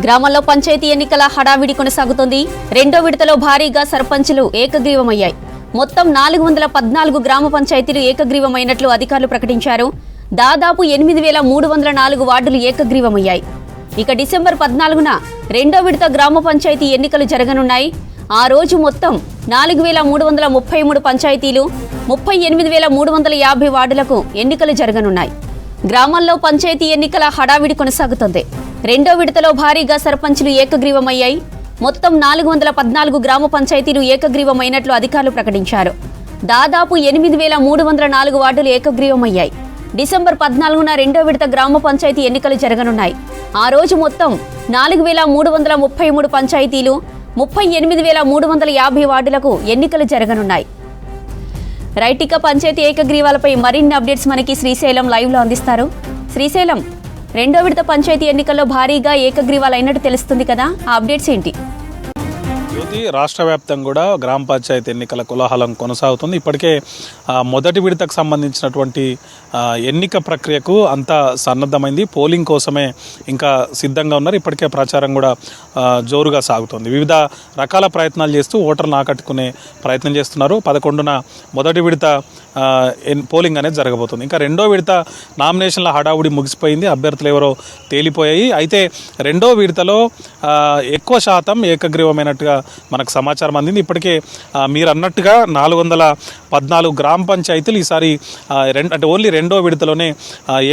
గ్రామంలో పంచాయతీ ఎన్నికల హడావిడి కొనసాగుతోంది. రెండో విడతలో భారీగా సర్పంచులు ఏకగ్రీవమయ్యాయి. మొత్తం 414 గ్రామ పంచాయతీలు ఏకగ్రీవమైనట్లు అధికారులు ప్రకటించారు. దాదాపు 8,304 వార్డులు ఏకగ్రీవమయ్యాయి. ఇక డిసెంబర్ 14న రెండో విడత గ్రామ పంచాయతీ ఎన్నికలు జరగనున్నాయి. ఆ రోజు మొత్తం 4,333 పంచాయతీలు 38,350 వార్డులకు ఎన్నికలు జరగనున్నాయి. గ్రామాల్లో పంచాయతీ ఎన్నికల హడావిడి కొనసాగుతోంది. రెండో విడతలో భారీగా సర్పంచులు ఏకగ్రీవమయ్యాయి. మొత్తం 414 గ్రామ పంచాయతీలు ఏకగ్రీవమైనట్లు అధికారులు ప్రకటించారు. దాదాపు 8,304 వార్డులు ఏకగ్రీవమయ్యాయి. డిసెంబర్ 14న రెండో విడత గ్రామ పంచాయతీ ఎన్నికలు జరగనున్నాయి. ఆ రోజు మొత్తం 4,333 పంచాయతీలు 38,350 వార్డులకు ఎన్నికలు జరగనున్నాయి. రైటిక పంచాయతీ ఏకగ్రీవాలపై మరిన్ని అప్డేట్స్ మనకి శ్రీశైలం లైవ్లో అందిస్తారు. శ్రీశైలం, రెండో విడత పంచాయతీ ఎన్నికల్లో భారీగా ఏకగ్రీవాలు అయినట్టు తెలుస్తుంది కదా, ఆ అప్డేట్స్ ఏంటి? రాష్ట్ర వ్యాప్తంగా కూడా గ్రామ పంచాయతీ ఎన్నికల కోలాహలం కొనసాగుతుంది. ఇప్పటికే మొదటి విడతకు సంబంధించినటువంటి ఎన్నిక ప్రక్రియకు అంతా సన్నద్ధమైంది. పోలింగ్ కోసమే ఇంకా సిద్ధంగా ఉన్నారు. ఇప్పటికే ప్రచారం కూడా జోరుగా సాగుతుంది. వివిధ రకాల ప్రయత్నాలు చేస్తూ ఓటర్లను ఆకట్టుకునే ప్రయత్నం చేస్తున్నారు. 11న మొదటి విడత పోలింగ్ అనేది జరగబోతుంది. ఇంకా రెండో విడత నామినేషన్ల హడావుడి ముగిసిపోయింది. అభ్యర్థులు ఎవరో తేలిపోయాయి. అయితే రెండో విడతలో ఎక్కువ శాతం ఏకగ్రీవమైనట్టుగా మనకు సమాచారం అందింది. ఇప్పటికే మీరు అన్నట్టుగా 414 గ్రామ పంచాయతీలు ఈసారి అంటే ఓన్లీ రెండో విడతలోనే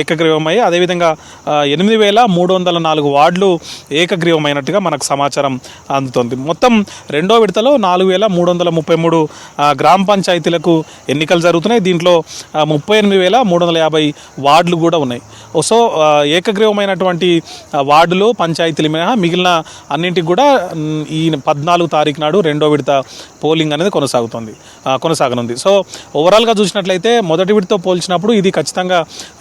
ఏకగ్రీవమయ్యాయి. అదేవిధంగా 8,304 వార్డులు ఏకగ్రీవమైనట్టుగా మనకు సమాచారం అందుతుంది. మొత్తం రెండో విడతలో 4,333 గ్రామ పంచాయతీలకు ఎన్నికలు జరుగుతున్నాయి. దీంట్లో 38,350 వార్డులు కూడా ఉన్నాయి. సో ఏకగ్రీవమైనటువంటి వార్డులు పంచాయతీలు మినహా మిగిలిన అన్నింటికి కూడా ఈ 14 తారీఖు నాడు రెండో విడత పోలింగ్ అనేది కొనసాగనుంది. సో ఓవరాల్గా చూసినట్లయితే మొదటి విడతతో పోల్చినప్పుడు ఇది ఖచ్చితంగా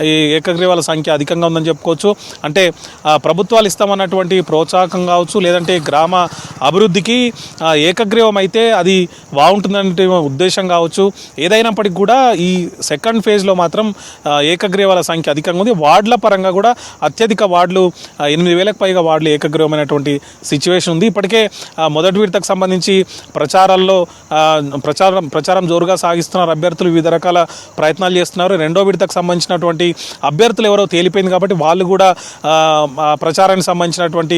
ఈ ఏకగ్రీవాల సంఖ్య అధికంగా ఉందని చెప్పుకోవచ్చు. అంటే ప్రభుత్వాలు ఇస్తామన్నటువంటి ప్రోత్సాహకం కావచ్చు, లేదంటే గ్రామ అభివృద్ధికి ఏకగ్రీవం అయితే అది బాగుంటుందనే ఉద్దేశం కావచ్చు. ఏదైనప్పటికీ కూడా ఈ సెకండ్ ఫేజ్లో మాత్రం ఏకగ్రీవాల సంఖ్య అధికంగా ఉంది. వార్డుల పరంగా కూడా అత్యధిక వార్డులు 8,000కు పైగా వార్డులు ఏకగ్రీవమైనటువంటి సిచ్యువేషన్ ఉంది. ఇప్పటికే మొదటి విడతకు సంబంధించి ప్రచారం జోరుగా సాగిస్తున్నారు. అభ్యర్థులు వివిధ రకాల ప్రయత్నాలు చేస్తున్నారు. రెండో విడతకు సంబంధించినటువంటి అభ్యర్థులు ఎవరో తేలిపోయింది కాబట్టి వాళ్ళు కూడా ప్రచారానికి సంబంధించినటువంటి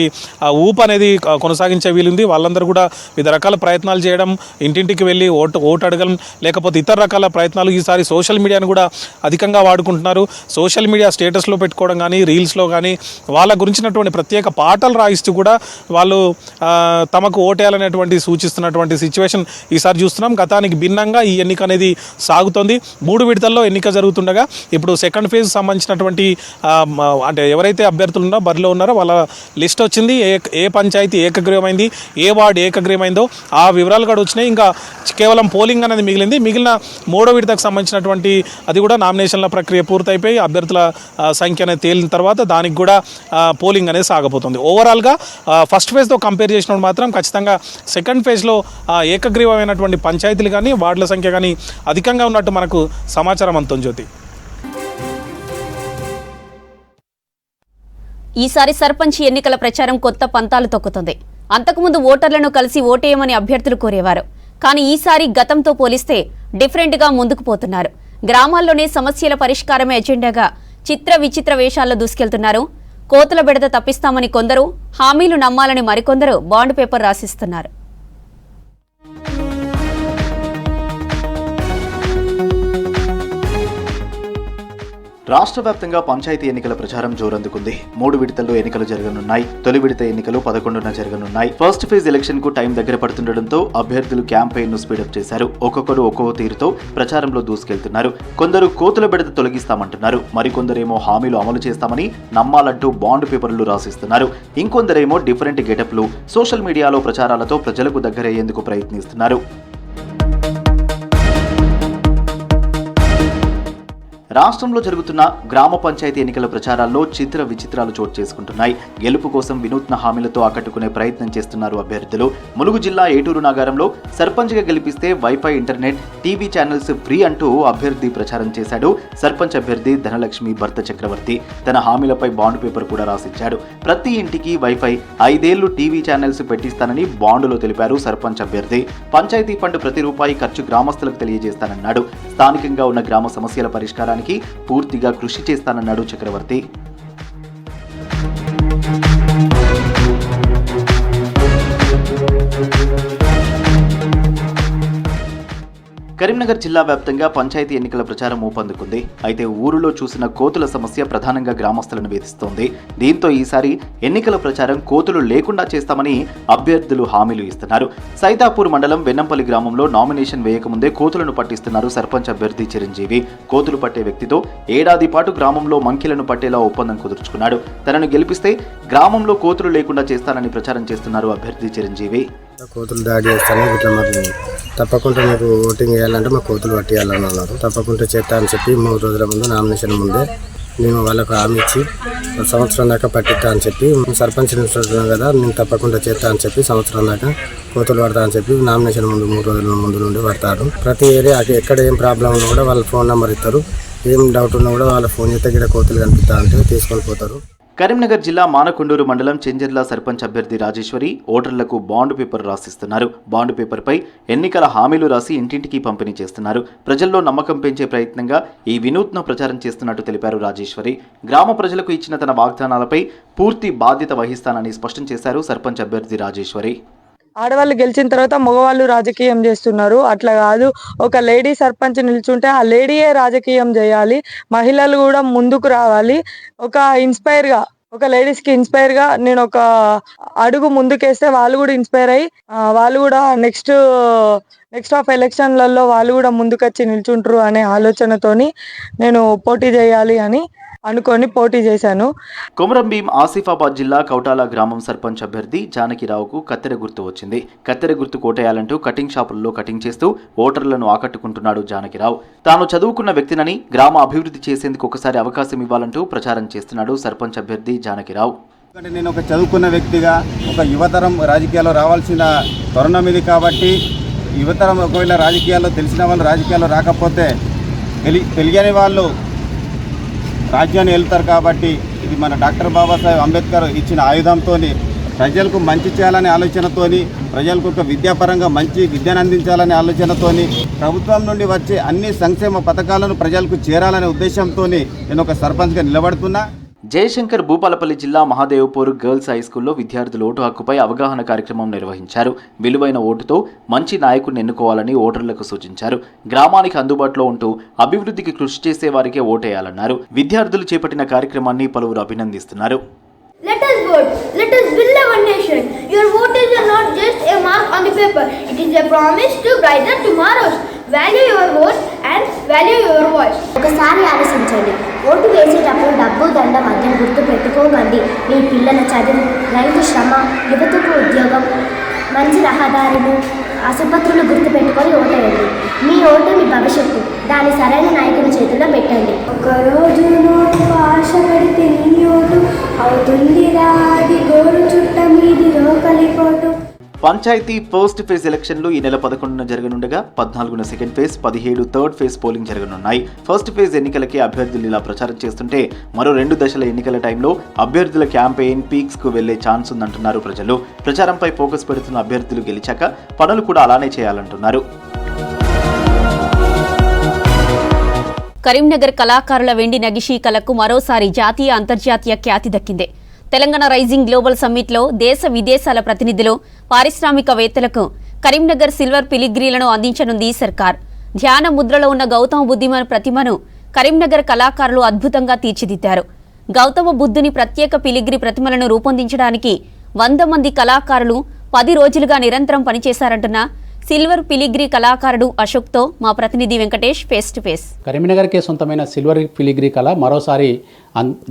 ఊపు అనేది కొనసాగించే వీలుంది. వాళ్ళందరూ కూడా వివిధ రకాల ప్రయత్నాలు చేయడం, ఇంటింటికి వెళ్ళి ఓటు అడగడం, లేకపోతే ఇతర రకాల ప్రయత్నాలు. ఈసారి సోషల్ మీడియాను కూడా అధికంగా వాడుకుంటున్నారు. సోషల్ మీడియా స్టేటస్లో పెట్టుకోవడం కానీ, రీల్స్లో కానీ వాళ్ళ గురించినటువంటి ప్రత్యేక పాటలు రాయిస్తూ కూడా వాళ్ళు తమకు ఓటేయాలనేటువంటి సూచిస్తున్నటువంటి సిచ్యువేషన్ ఈసారి చూస్తున్నాం. గతానికి భిన్నంగా ఈ ఎన్నిక అనేది సాగుతోంది. 3 విడతల్లో ఎన్నిక జరుగుతుండగా ఇప్పుడు సెకండ్ ఫేజ్ సంబంధించినటువంటి అంటే ఎవరైతే అభ్యర్థులు ఉన్నారో బరిలో ఉన్నారో వాళ్ళ లిస్ట్ వచ్చింది. ఏ పంచాయతీ ఏకగ్రీవమైంది, ఏ వార్డు ఏకగ్రీవమైందో ఆ వివరాలు కూడా వచ్చినాయి. ఇంకా కేవలం పోలింగ్ అనేది మిగిలింది. మిగిలిన 3వ విడతకు సంబంధించినటువంటి అది కూడా నామినేషన్ల ప్రక్రియ పూర్తయిపోయి అభ్యర్థుల సంఖ్య అనేది తేలిన తర్వాత దానికి కూడా పోలింగ్ అనేది సాగబోతుంది. ఓవరాల్గా ఫస్ట్ ఫేజ్తో కంపేర్ చేసినప్పుడు మాత్రం ఖచ్చితంగా సెకండ్ ఫేజ్లో ఏకగ్రీవమైనటువంటి పంచాయతీలు కానీ వార్డుల సంఖ్య కానీ అధికంగా ఉన్నట్టు మనకు సమాచారం అందుతుంది. జ్యోతి, ఈసారి సర్పంచ్ ఎన్నికల ప్రచారం కొత్త పంతాలు తొక్కుతుంది. అంతకుముందు ఓటర్లను కలిసి ఓటేయమని అభ్యర్థులు కోరేవారు. కానీ ఈసారి గతంతో పోలిస్తే డిఫరెంట్గా ముందుకు పోతున్నారు. గ్రామాల్లోనే సమస్యల పరిష్కారమే ఎజెండాగా చిత్ర విచిత్ర వేషాల్లో దూసుకెళ్తున్నారు. కోతుల బెడద తప్పిస్తామని కొందరు, హామీలు నమ్మాలని మరికొందరు బాండ్ పేపర్ రాసిస్తున్నారు. రాష్ట్ర వ్యాప్తంగా పంచాయతీ ఎన్నికల ప్రచారం జోరందుకుంది. 3 విడతల్లో ఎన్నికలు జరగనున్నాయి. తొలి విడత ఎన్నికలు 11న జరగనున్నాయి. ఫస్ట్ ఫేజ్ ఎలక్షన్ కు టైం దగ్గర పడుతుండటంతో అభ్యర్థులు క్యాంపెయిన్ ను స్పీడప్ చేశారు. ఒక్కొక్కరు ఒక్కో తీరుతో ప్రచారంలో దూసుకెళ్తున్నారు. కొందరు కోతుల బెడద తొలగిస్తామంటున్నారు. మరికొందరేమో హామీలు అమలు చేస్తామని నమ్మాలంటూ బాండ్ పేపర్లు రాసిస్తున్నారు. ఇంకొందరేమో డిఫరెంట్ గెటప్లు సోషల్ మీడియాలో ప్రచారాలతో ప్రజలకు దగ్గరయ్యేందుకు ప్రయత్నిస్తున్నారు. రాష్ట్రంలో జరుగుతున్న గ్రామ పంచాయతీ ఎన్నికల ప్రచారాల్లో చిత్ర విచిత్రాలు చోటు చేసుకుంటున్నాయి. గెలుపు కోసం వినూత్న హామీలతో ఆకట్టుకునే ప్రయత్నం చేస్తున్నారు అభ్యర్థులు. ములుగు జిల్లా ఏటూరు నాగారంలో సర్పంచ్గా గెలిపిస్తే wifi, internet, TV channels free అంటూ అభ్యర్థి ప్రచారం చేశాడు. సర్పంచ్ అభ్యర్థి ధనలక్ష్మి భర్త చక్రవర్తి తన హామీలపై బాండ్ పేపర్ కూడా రాసిచ్చాడు. ప్రతి ఇంటికి వైఫై, 5 ఏళ్లు టీవీ ఛానల్స్ పెట్టిస్తానని బాండులో తెలిపారు సర్పంచ్ అభ్యర్థి. పంచాయతీ ఫండ్ ప్రతి రూపాయి ఖర్చు గ్రామస్తులకు తెలియజేస్తానన్నాడు. స్థానికంగా ఉన్న గ్రామ సమస్యల పరిష్కారానికి పూర్తిగా కృషి చేస్తానన్నాడు చక్రవర్తి. కరీంనగర్ జిల్లా వ్యాప్తంగా పంచాయతీ ఎన్నికల ప్రచారం ఊపందుకుంది. అయితే ఊరిలో చూసిన కోతుల సమస్య ప్రధానంగా గ్రామస్తులను వేధిస్తోంది. దీంతో ఈసారి ఎన్నికల ప్రచారం కోతులు లేకుండా చేస్తామని అభ్యర్థులు హామీలు ఇస్తున్నారు. సైదాపూర్ మండలం వెన్నంపల్లి గ్రామంలో నామినేషన్ వేయకముందే కోతులను పట్టిస్తున్నారు సర్పంచ్ అభ్యర్థి చిరంజీవి. కోతులు పట్టే వ్యక్తితో ఏడాది పాటు గ్రామంలో మంకీలను పట్టేలా ఒప్పందం కుదుర్చుకున్నాడు. తనను గెలిపిస్తే గ్రామంలో కోతులు లేకుండా చేస్తానని ప్రచారం చేస్తున్నారు అభ్యర్థి చిరంజీవి. కోతులు దాడి చేస్తాను ఇట్లా మరి తప్పకుండా మీకు ఓటింగ్ వేయాలంటే మా కోతులు పట్టేయాలని అన్నారు. తప్పకుండా చేస్తా అని చెప్పి 3 రోజుల ముందు నామినేషన్ ముందే నేను వాళ్ళకు హామీ ఇచ్చి సంవత్సరం దాకా పట్టిస్తా అని చెప్పి సర్పంచ్ నిలుస్తున్నాను కదా, నేను తప్పకుండా చేస్తా అని చెప్పి సంవత్సరం దాకా కోతులు పడతా అని చెప్పి నామినేషన్ ముందు 3 రోజుల ముందు నుండి పడతారు. ప్రతి ఏరియా ఎక్కడ ఏం ప్రాబ్లం ఉన్నా కూడా వాళ్ళ ఫోన్ నెంబర్ ఇస్తారు. ఏం డౌట్ ఉన్నా కూడా వాళ్ళ ఫోన్ చేస్తే ఇక్కడ కోతులు కనిపిస్తా అంటే తీసుకొని పోతారు. కరీంనగర్ జిల్లా మానకొండూరు మండలం చెంజర్ల సర్పంచ్ అభ్యర్థి రాజేశ్వరి ఓటర్లకు బాండ్ పేపర్ రాసిస్తున్నారు. బాండ్ పేపర్పై ఎన్నికల హామీలు రాసి ఇంటింటికి పంపిణీ చేస్తున్నారు. ప్రజల్లో నమ్మకం పెంచే ప్రయత్నంగా ఈ వినూత్న ప్రచారం చేస్తున్నట్టు తెలిపారు రాజేశ్వరి. గ్రామ ప్రజలకు ఇచ్చిన తన వాగ్దానాలపై పూర్తి బాధ్యత వహిస్తానని స్పష్టం చేశారు సర్పంచ్ అభ్యర్థి రాజేశ్వరి. ఆడవాళ్ళు గెలిచిన తర్వాత మగవాళ్ళు రాజకీయం చేస్తున్నారు. అట్లా కాదు, ఒక లేడీ సర్పంచ్ నిల్చుంటే ఆ లేడీయే రాజకీయం చేయాలి. మహిళలు కూడా ముందుకు రావాలి. ఒక లేడీస్కి ఇన్స్పైర్గా నేను ఒక అడుగు ముందుకేస్తే వాళ్ళు కూడా ఇన్స్పైర్ అయ్యి వాళ్ళు కూడా నెక్స్ట్ ఆఫ్ ఎలక్షన్లలో వాళ్ళు కూడా ముందుకొచ్చి నిల్చుంటారు అనే ఆలోచనతోని నేను పోటీ చేయాలి అని అనుకొని పోటీ చేశాను. కొమరంభీం ఆసిఫాబాద్ జిల్లా కౌటాల గ్రామం సర్పంచ్ అభ్యర్థి జానకిరావుకు కత్తెర గుర్తు వచ్చింది. కత్తెర గుర్తు కోటేయాలంటూ కటింగ్ షాపుల్లో కటింగ్ చేస్తూ ఓటర్లను ఆకట్టుకుంటున్నాడు జానకిరావు. తాను చదువుకున్న వ్యక్తినని, గ్రామ అభివృద్ధి చేసేందుకు ఒకసారి అవకాశం ఇవ్వాలంటూ ప్రచారం చేస్తున్నాడు సర్పంచ్ అభ్యర్థి జానకిరావు. నేను ఒక చదువుకున్న వ్యక్తిగా ఒక యువతరం రాజకీయాల్లో రావాల్సిన తరుణం ఇది కాబట్టి యువతరం ఒకవేళ రాజకీయాల్లో తెలిసిన వాళ్ళు రాజకీయాల్లో రాకపోతే తెలియని వాళ్ళు రాజ్యాన్ని వెళ్తారు. కాబట్టి ఇది మన డాక్టర్ బాబాసాహెబ్ అంబేద్కర్ ఇచ్చిన ఆయుధంతో ప్రజలకు మంచి చేయాలనే ఆలోచనతోని, ప్రజలకు ఒక విద్యాపరంగా మంచి విద్యను అందించాలనే ఆలోచనతోని, ప్రభుత్వం నుండి వచ్చే అన్ని సంక్షేమ పథకాలను ప్రజలకు చేరాలనే ఉద్దేశంతో నేను ఒక సర్పంచ్గా నిలబడుతున్నా. జయశంకర్ భూపాలపల్లి జిల్లా మహాదేవ్పూర్ గర్ల్స్ హై స్కూల్లో విద్యార్థులు ఓటు హక్కుపై అవగాహన కార్యక్రమం నిర్వహించారు. విలువైన ఓటుతో మంచి నాయకుడిని ఎన్నుకోవాలని ఓటర్లకు సూచించారు. గ్రామానికి అందుబాటులో ఉంటూ అభివృద్ధికి కృషి చేసే వారికే ఓటేయాలన్నారు. విద్యార్థులు చేపట్టిన కార్యక్రమాన్ని పలువురు అభినందిస్తున్నారు. Let us vote. Let us build our nation. Your vote is not just a mark on the paper. It is a promise to brighten tomorrows. Value your vote and value your voice. ఒకసారి ఆలోచించండి. Vote వేసేటప్పుడు డబ్బు, దండ, మద్యం గుర్తు పెట్టుకోకండి. మీ పిల్లల చదువు, రైతు శ్రమ, యువతకు ఉద్యోగం, మంచి రహదారులు, ఆసుపత్రులు గుర్తు పెట్టుకొని ఓటేయండి. మీ ఓటు మీ భవిష్యత్తు. దాని సరైన నాయకుడి చేతుల్లో పెట్టండి. ఒకరోజు నోటు ఆశపడితే నీ ఓటు అవుతుంది రాది గోరు చుట్ట మీది రోకలిపోటు. పంచాయతీ ఫస్ట్ ఫేజ్ ఎలక్షన్లు ఈ నెల 11న జరగనుండగా 14న second phase, 17 third phase polling జరగనున్నాయి. ఫస్ట్ ఫేజ్ ఎన్నికలకి అభ్యర్థులు ఇలా ప్రచారం చేస్తుంటే మరో 2 దశల ఎన్నికల టైంలో అభ్యర్థుల క్యాంపెయిన్ పీక్స్ కు వెళ్లే ఛాన్స్ ఉందంటున్నారు ప్రజలు. ప్రచారంపై ఫోకస్ పెడుతున్న అభ్యర్థులు గెలిచాక పనులు కూడా అలానే చేయాలంటున్నారు. కరీంనగర్ కళాకారుల వెండి నగిషీ కళకు మరోసారి జాతీయ, అంతర్జాతీయ ఖ్యాతి దక్కింది. తెలంగాణ రైజింగ్ గ్లోబల్ సమ్మిట్లో దేశ విదేశాల ప్రతినిధులు, పారిశ్రామికవేత్తలకు కరీంనగర్ సిల్వర్ పిలిగ్రీలను అందించనుంది సర్కార్. ధ్యాన ముద్రలో ఉన్న గౌతమ బుద్ధుని ప్రతిమను కరీంనగర్ కళాకారులు అద్భుతంగా తీర్చిదిద్దారు. గౌతమ బుద్ధుని ప్రత్యేక పిలిగ్రీ ప్రతిమలను రూపొందించడానికి 100 మంది కళాకారులు 10 రోజులుగా నిరంతరం పనిచేశారంటున్న సిల్వర్ ఫిలిగ్రీ కళాకారుడు అశోక్తో మా ప్రతినిధి వెంకటేష్ ఫేస్ టు ఫేస్. కరీంనగర్కే సొంతమైన సిల్వర్ ఫిలిగ్రీ కళ మరోసారి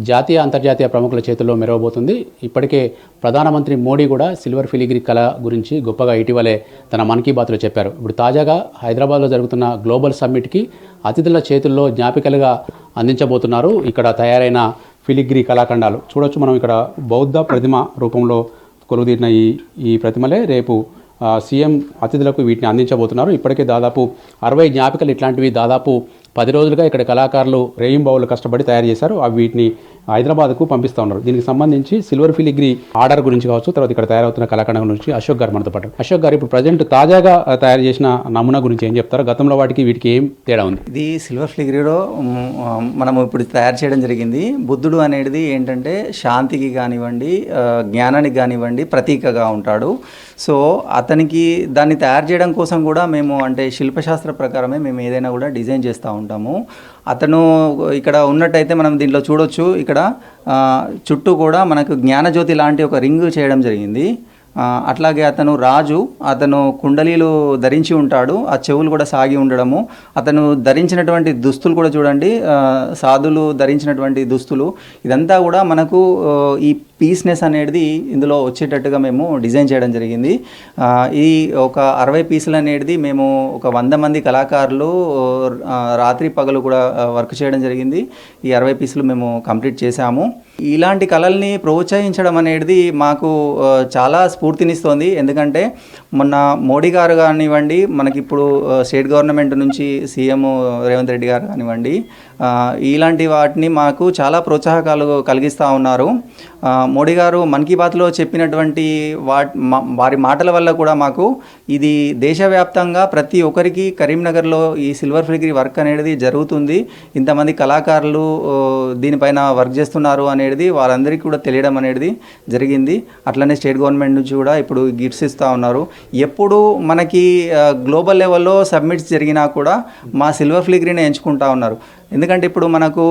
జాతీయ అంతర్జాతీయ ప్రముఖుల చేతుల్లో మెరవబోతుంది. ఇప్పటికే ప్రధానమంత్రి మోడీ కూడా సిల్వర్ ఫిలిగ్రీ కళ గురించి గొప్పగా ఇటీవలే తన మన్ కీ బాత్లో చెప్పారు. ఇప్పుడు తాజాగా హైదరాబాద్లో జరుగుతున్న గ్లోబల్ సమ్మిట్కి అతిథుల చేతుల్లో జ్ఞాపికలుగా అందించబోతున్నారు ఇక్కడ తయారైన ఫిలిగ్రీ కళాఖండాలు. చూడొచ్చు మనం ఇక్కడ బౌద్ధ ప్రతిమ రూపంలో కొలువుదీరిన ఈ ప్రతిమలే రేపు సీఎం అతిథులకు వీటిని అందించబోతున్నారు. ఇప్పటికే దాదాపు 60 జ్ఞాపికలు ఇట్లాంటివి దాదాపు 10 రోజులుగా ఇక్కడ కళాకారులు రేయింబావులు కష్టపడి తయారు చేశారు. అవి వీటిని హైదరాబాద్కు పంపిస్తూ ఉన్నారు. దీనికి సంబంధించి సిల్వర్ ఫిలిగ్రీ ఆర్డర్ గురించి కావచ్చు, తర్వాత ఇక్కడ తయారవుతున్న కళాఖండం గురించి అశోక్ గారు మనతో పాటు. అశోక్ గారు, ఇప్పుడు ప్రజెంట్ తాజాగా తయారు చేసిన నమూనా గురించి ఏం చెప్తారు? గతంలో వాటికి వీటికి ఏం తేడా ఉంది? ఇది సిల్వర్ ఫిలిగ్రీలో మనం ఇప్పుడు తయారు చేయడం జరిగింది. బుద్ధుడు అనేది ఏంటంటే శాంతికి కానివ్వండి, జ్ఞానానికి కానివ్వండి ప్రతీకగా ఉంటాడు. సో అతనికి దాన్ని తయారు చేయడం కోసం కూడా మేము అంటే శిల్పశాస్త్ర ప్రకారమే మేము ఏదైనా కూడా డిజైన్ చేస్తూ ఉంటాము. అతను ఇక్కడ ఉన్నట్టయితే మనం దీంట్లో చూడొచ్చు, ఇక్కడ చుట్టూ కూడా మనకు జ్ఞానజ్యోతి లాంటి ఒక రింగ్ చేయడం జరిగింది. అట్లాగే అతను రాజు, అతను కుండలీలు ధరించి ఉంటాడు, ఆ చెవులు కూడా సాగి ఉండడము, అతను ధరించినటువంటి దుస్తులు కూడా చూడండి, సాధులు ధరించినటువంటి దుస్తులు, ఇదంతా కూడా మనకు ఈ పీస్నెస్ అనేది ఇందులో వచ్చేటట్టుగా మేము డిజైన్ చేయడం జరిగింది. ఈ ఒక 60 పీసులు అనేది మేము ఒక 100 మంది కళాకారులు రాత్రి పగలు కూడా వర్క్ చేయడం జరిగింది. ఈ 60 పీసులు మేము కంప్లీట్ చేశాము. ఇలాంటి కళల్ని ప్రోత్సహించడం అనేది మాకు చాలా స్ఫూర్తినిస్తోంది. ఎందుకంటే మొన్న మోడీ గారు కానివ్వండి, మనకి ఇప్పుడు స్టేట్ గవర్నమెంట్ నుంచి సీఎం రేవంత్ రెడ్డి గారు కానివ్వండి, ఇలాంటి వాటిని మాకు చాలా ప్రోత్సాహకాలు కలిగిస్తూ ఉన్నారు. మోడీ గారు మన్ కీ బాత్లో చెప్పినటువంటి వారి మాటల వల్ల కూడా మాకు ఇది దేశవ్యాప్తంగా ప్రతి ఒక్కరికి కరీంనగర్లో ఈ సిల్వర్ ఫిలిగ్రీ వర్క్ అనేది జరుగుతుంది, ఇంతమంది కళాకారులు దీనిపైన వర్క్ చేస్తున్నారు అనేది వారందరికీ కూడా తెలియడం అనేది జరిగింది. అట్లనే స్టేట్ గవర్నమెంట్ నుంచి కూడా ఇప్పుడు గిఫ్ట్స్ ఇస్తూ ఉన్నారు. ఎప్పుడు మనకి గ్లోబల్ లెవెల్లో సబ్మిట్స్ జరిగినా కూడా మా సిల్వర్ ఫిలిగ్రీని ఎంచుకుంటా ఉన్నారు. ఎందుకంటే ఇప్పుడు మనకు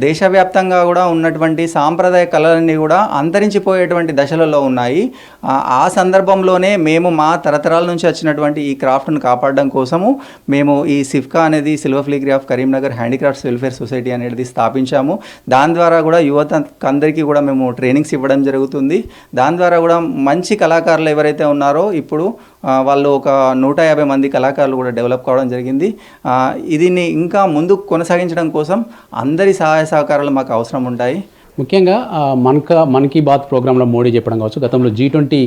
దేశవ్యాప్తంగా కూడా ఉన్నటువంటి సాంప్రదాయ కళలన్నీ కూడా అంతరించిపోయేటువంటి దశలలో ఉన్నాయి. ఆ సందర్భంలోనే మేము మా తరతరాల నుంచి వచ్చినటువంటి ఈ క్రాఫ్ట్ను కాపాడడం కోసము మేము ఈ సిఫ్కా అనేది silver filigree of Karimnagar handicrafts welfare society అనేది స్థాపించాము. దాని ద్వారా కూడా యువత అందరికీ కూడా మేము ట్రైనింగ్స్ ఇవ్వడం జరుగుతుంది. దాని ద్వారా కూడా మంచి కళాకారులు ఎవరైతే ఉన్నారో ఇప్పుడు వాళ్ళు ఒక 150 మంది కళాకారులు కూడా డెవలప్ కావడం జరిగింది. దీన్ని ఇంకా ముందుకు కొనసాగించడం కోసం అందరి సహాయ సహకారాలు మాకు అవసరం ఉంటాయి. ముఖ్యంగా మన్ కీ బాత్ ప్రోగ్రాంలో మోడీ చెప్పడం కావచ్చు, గతంలో G20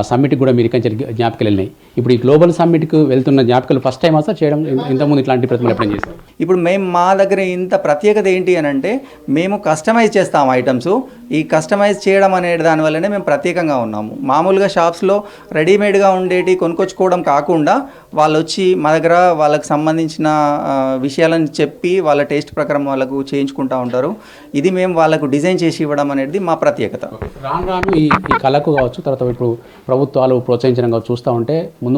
సమ్మిట్కి కూడా మీరు ఇక్కడి జ్ఞాపికలు వెళ్ళినాయి. ఇప్పుడు ఈ గ్లోబల్ సమ్మిట్కి వెళ్తున్న జ్ఞాపికలు ఫస్ట్ టైం అసలు చేయడం, ఇంతకుముందు ఇట్లాంటి ప్రతిమలు ఎప్పుడైనా చేస్తాం? ఇప్పుడు మేము మా దగ్గర ఇంత ప్రత్యేకత ఏంటి అని అంటే మేము కస్టమైజ్ చేస్తాము ఐటమ్స్. ఈ కస్టమైజ్ చేయడం అనే దానివల్లనే మేము ప్రత్యేకంగా ఉన్నాము. మామూలుగా షాప్స్లో రెడీమేడ్గా ఉండేటి కొనుక్కొచ్చుకోవడం కాకుండా వాళ్ళు వచ్చి మా దగ్గర వాళ్ళకి సంబంధించిన విషయాలను చెప్పి వాళ్ళ టేస్ట్ ప్రకారం వాళ్ళకు చేయించుకుంటూ ఉంటారు. ఇది మేము వాళ్ళకు డిజైన్ చేసి ఇవ్వడం అనేది మా ప్రత్యేకత. రాను రాను ఈ కళకు కావచ్చు, తర్వాత ఇప్పుడు ప్రభుత్వాలు ప్రోత్సహించడం కావచ్చు చూస్తూ ఉంటే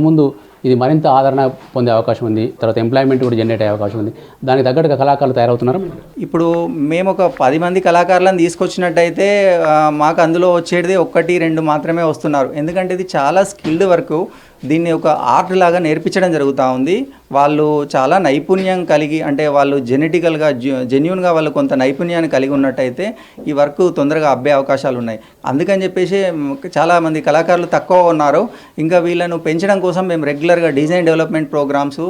ముందు ఇది మరింత ఆదరణ పొందే అవకాశం ఉంది. తర్వాత ఎంప్లాయ్మెంట్ కూడా జనరేట్ అయ్యే అవకాశం ఉంది. దానికి తగ్గట్టుగా కళాకారులు తయారవుతున్నారు. ఇప్పుడు మేము ఒక 10 మంది కళాకారులను తీసుకొచ్చినట్టయితే మాకు అందులో వచ్చేది 1-2 మాత్రమే వస్తున్నారు. ఎందుకంటే ఇది చాలా స్కిల్డ్ వర్క్. దీన్ని ఒక ఆర్ట్ లాగా నేర్పించడం జరుగుతూ ఉంది. వాళ్ళు చాలా నైపుణ్యం కలిగి, అంటే వాళ్ళు జెనెటికల్గా జెన్యూన్గా వాళ్ళు కొంత నైపుణ్యాన్ని కలిగి ఉన్నట్టయితే ఈ వర్క్ తొందరగా అబ్బే అవకాశాలు ఉన్నాయి. అందుకని చెప్పేసి చాలామంది కళాకారులు తక్కువ ఉన్నారు. ఇంకా వీళ్ళను పెంచడం కోసం మేము రెగ్యులర్గా design development programmes,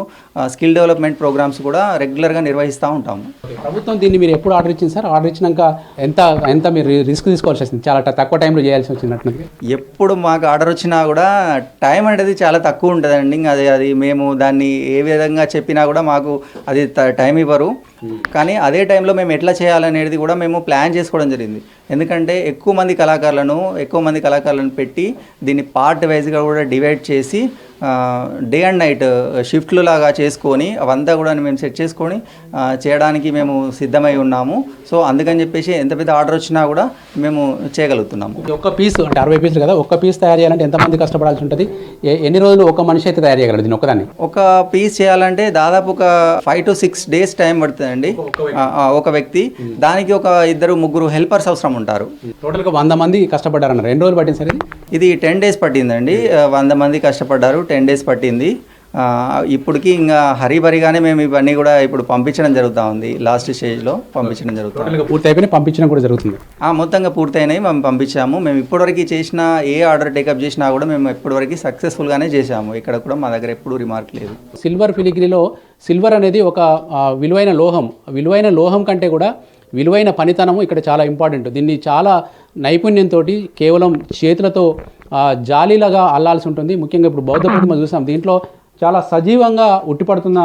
skill development programmes కూడా రెగ్యులర్గా నిర్వహిస్తూ ఉంటాము. ప్రభుత్వం దీన్ని మీరు ఎప్పుడు ఆర్డర్ ఇచ్చింది సార్? ఆర్డర్ ఇచ్చినాక ఎంత మీరు రిస్క్ తీసుకోవాల్సి వచ్చింది? చాలా తక్కువ టైంలో చేయాల్సి వచ్చినట్టు. ఎప్పుడు మాకు ఆర్డర్ వచ్చినా కూడా టైం అనేది చాలా తక్కువ ఉంటుందండి. అది మేము దాన్ని ఏ విధంగా చెప్పినా కూడా మాకు అది టైం ఇవ్వరు. కానీ అదే టైంలో మేము ఎట్లా చేయాలనేది కూడా మేము ప్లాన్ చేసుకోవడం జరిగింది. ఎందుకంటే ఎక్కువ మంది కళాకారులను పెట్టి దీన్ని పార్ట్ వైజ్గా కూడా డివైడ్ చేసి డే అండ్ నైట్ షిఫ్ట్లు లాగా చేసుకొని అవంతా కూడా మేము సెట్ చేసుకొని చేయడానికి మేము సిద్ధమై ఉన్నాము. సో అందుకని చెప్పేసి ఎంత పెద్ద ఆర్డర్ వచ్చినా కూడా మేము చేయగలుగుతున్నాము. ఒక్క పీస్ అంటే 60 పీసులు కదా, ఒక్క పీస్ తయారు చేయాలంటే ఎంతమంది కష్టపడాల్సి ఉంటుంది? ఎన్ని రోజులు ఒక మనిషి అయితే తయారు చేయగలరు దీన్ని ఒక్కదాన్ని? ఒక పీస్ చేయాలంటే దాదాపు ఒక 5 to 6 days టైం పడుతుందండి ఒక వ్యక్తి. దానికి ఒక 2-3 హెల్పర్స్ అవసరం ఉంటారు. టోటల్గా 100 మంది కష్టపడ్డారన్నారు. 2 రోజులు పట్టింది సార్? ఇది 10 days పట్టిందండి. 100 మంది కష్టపడ్డారు, 10 days పట్టింది. ఇప్పటికి ఇంకా హరిబరిగానే మేము ఇవన్నీ కూడా ఇప్పుడు పంపించడం జరుగుతూ ఉంది. లాస్ట్ స్టేజ్లో పంపించడం జరుగుతుంది. పూర్తి అయిపోయి పంపించడం కూడా జరుగుతుంది. మొత్తంగా పూర్తయినాయి, మేము పంపించాము. మేము ఇప్పటివరకు చేసిన ఏ ఆర్డర్ టేకప్ చేసినా కూడా మేము ఇప్పటివరకు సక్సెస్ఫుల్గానే చేసాము. ఇక్కడ కూడా మా దగ్గర ఎప్పుడూ రిమార్క్ లేదు. సిల్వర్ ఫిలిగ్రీలో సిల్వర్ అనేది ఒక విలువైన లోహం. విలువైన లోహం కంటే కూడా విలువైన పనితనము ఇక్కడ చాలా ఇంపార్టెంట్. దీన్ని చాలా నైపుణ్యంతో కేవలం చేతులతో జాలీలాగా అల్లాల్సి ఉంటుంది. ముఖ్యంగా ఇప్పుడు బౌద్ధ ప్రతిమ చూసాం, దీంట్లో చాలా సజీవంగా ఉట్టిపడుతున్న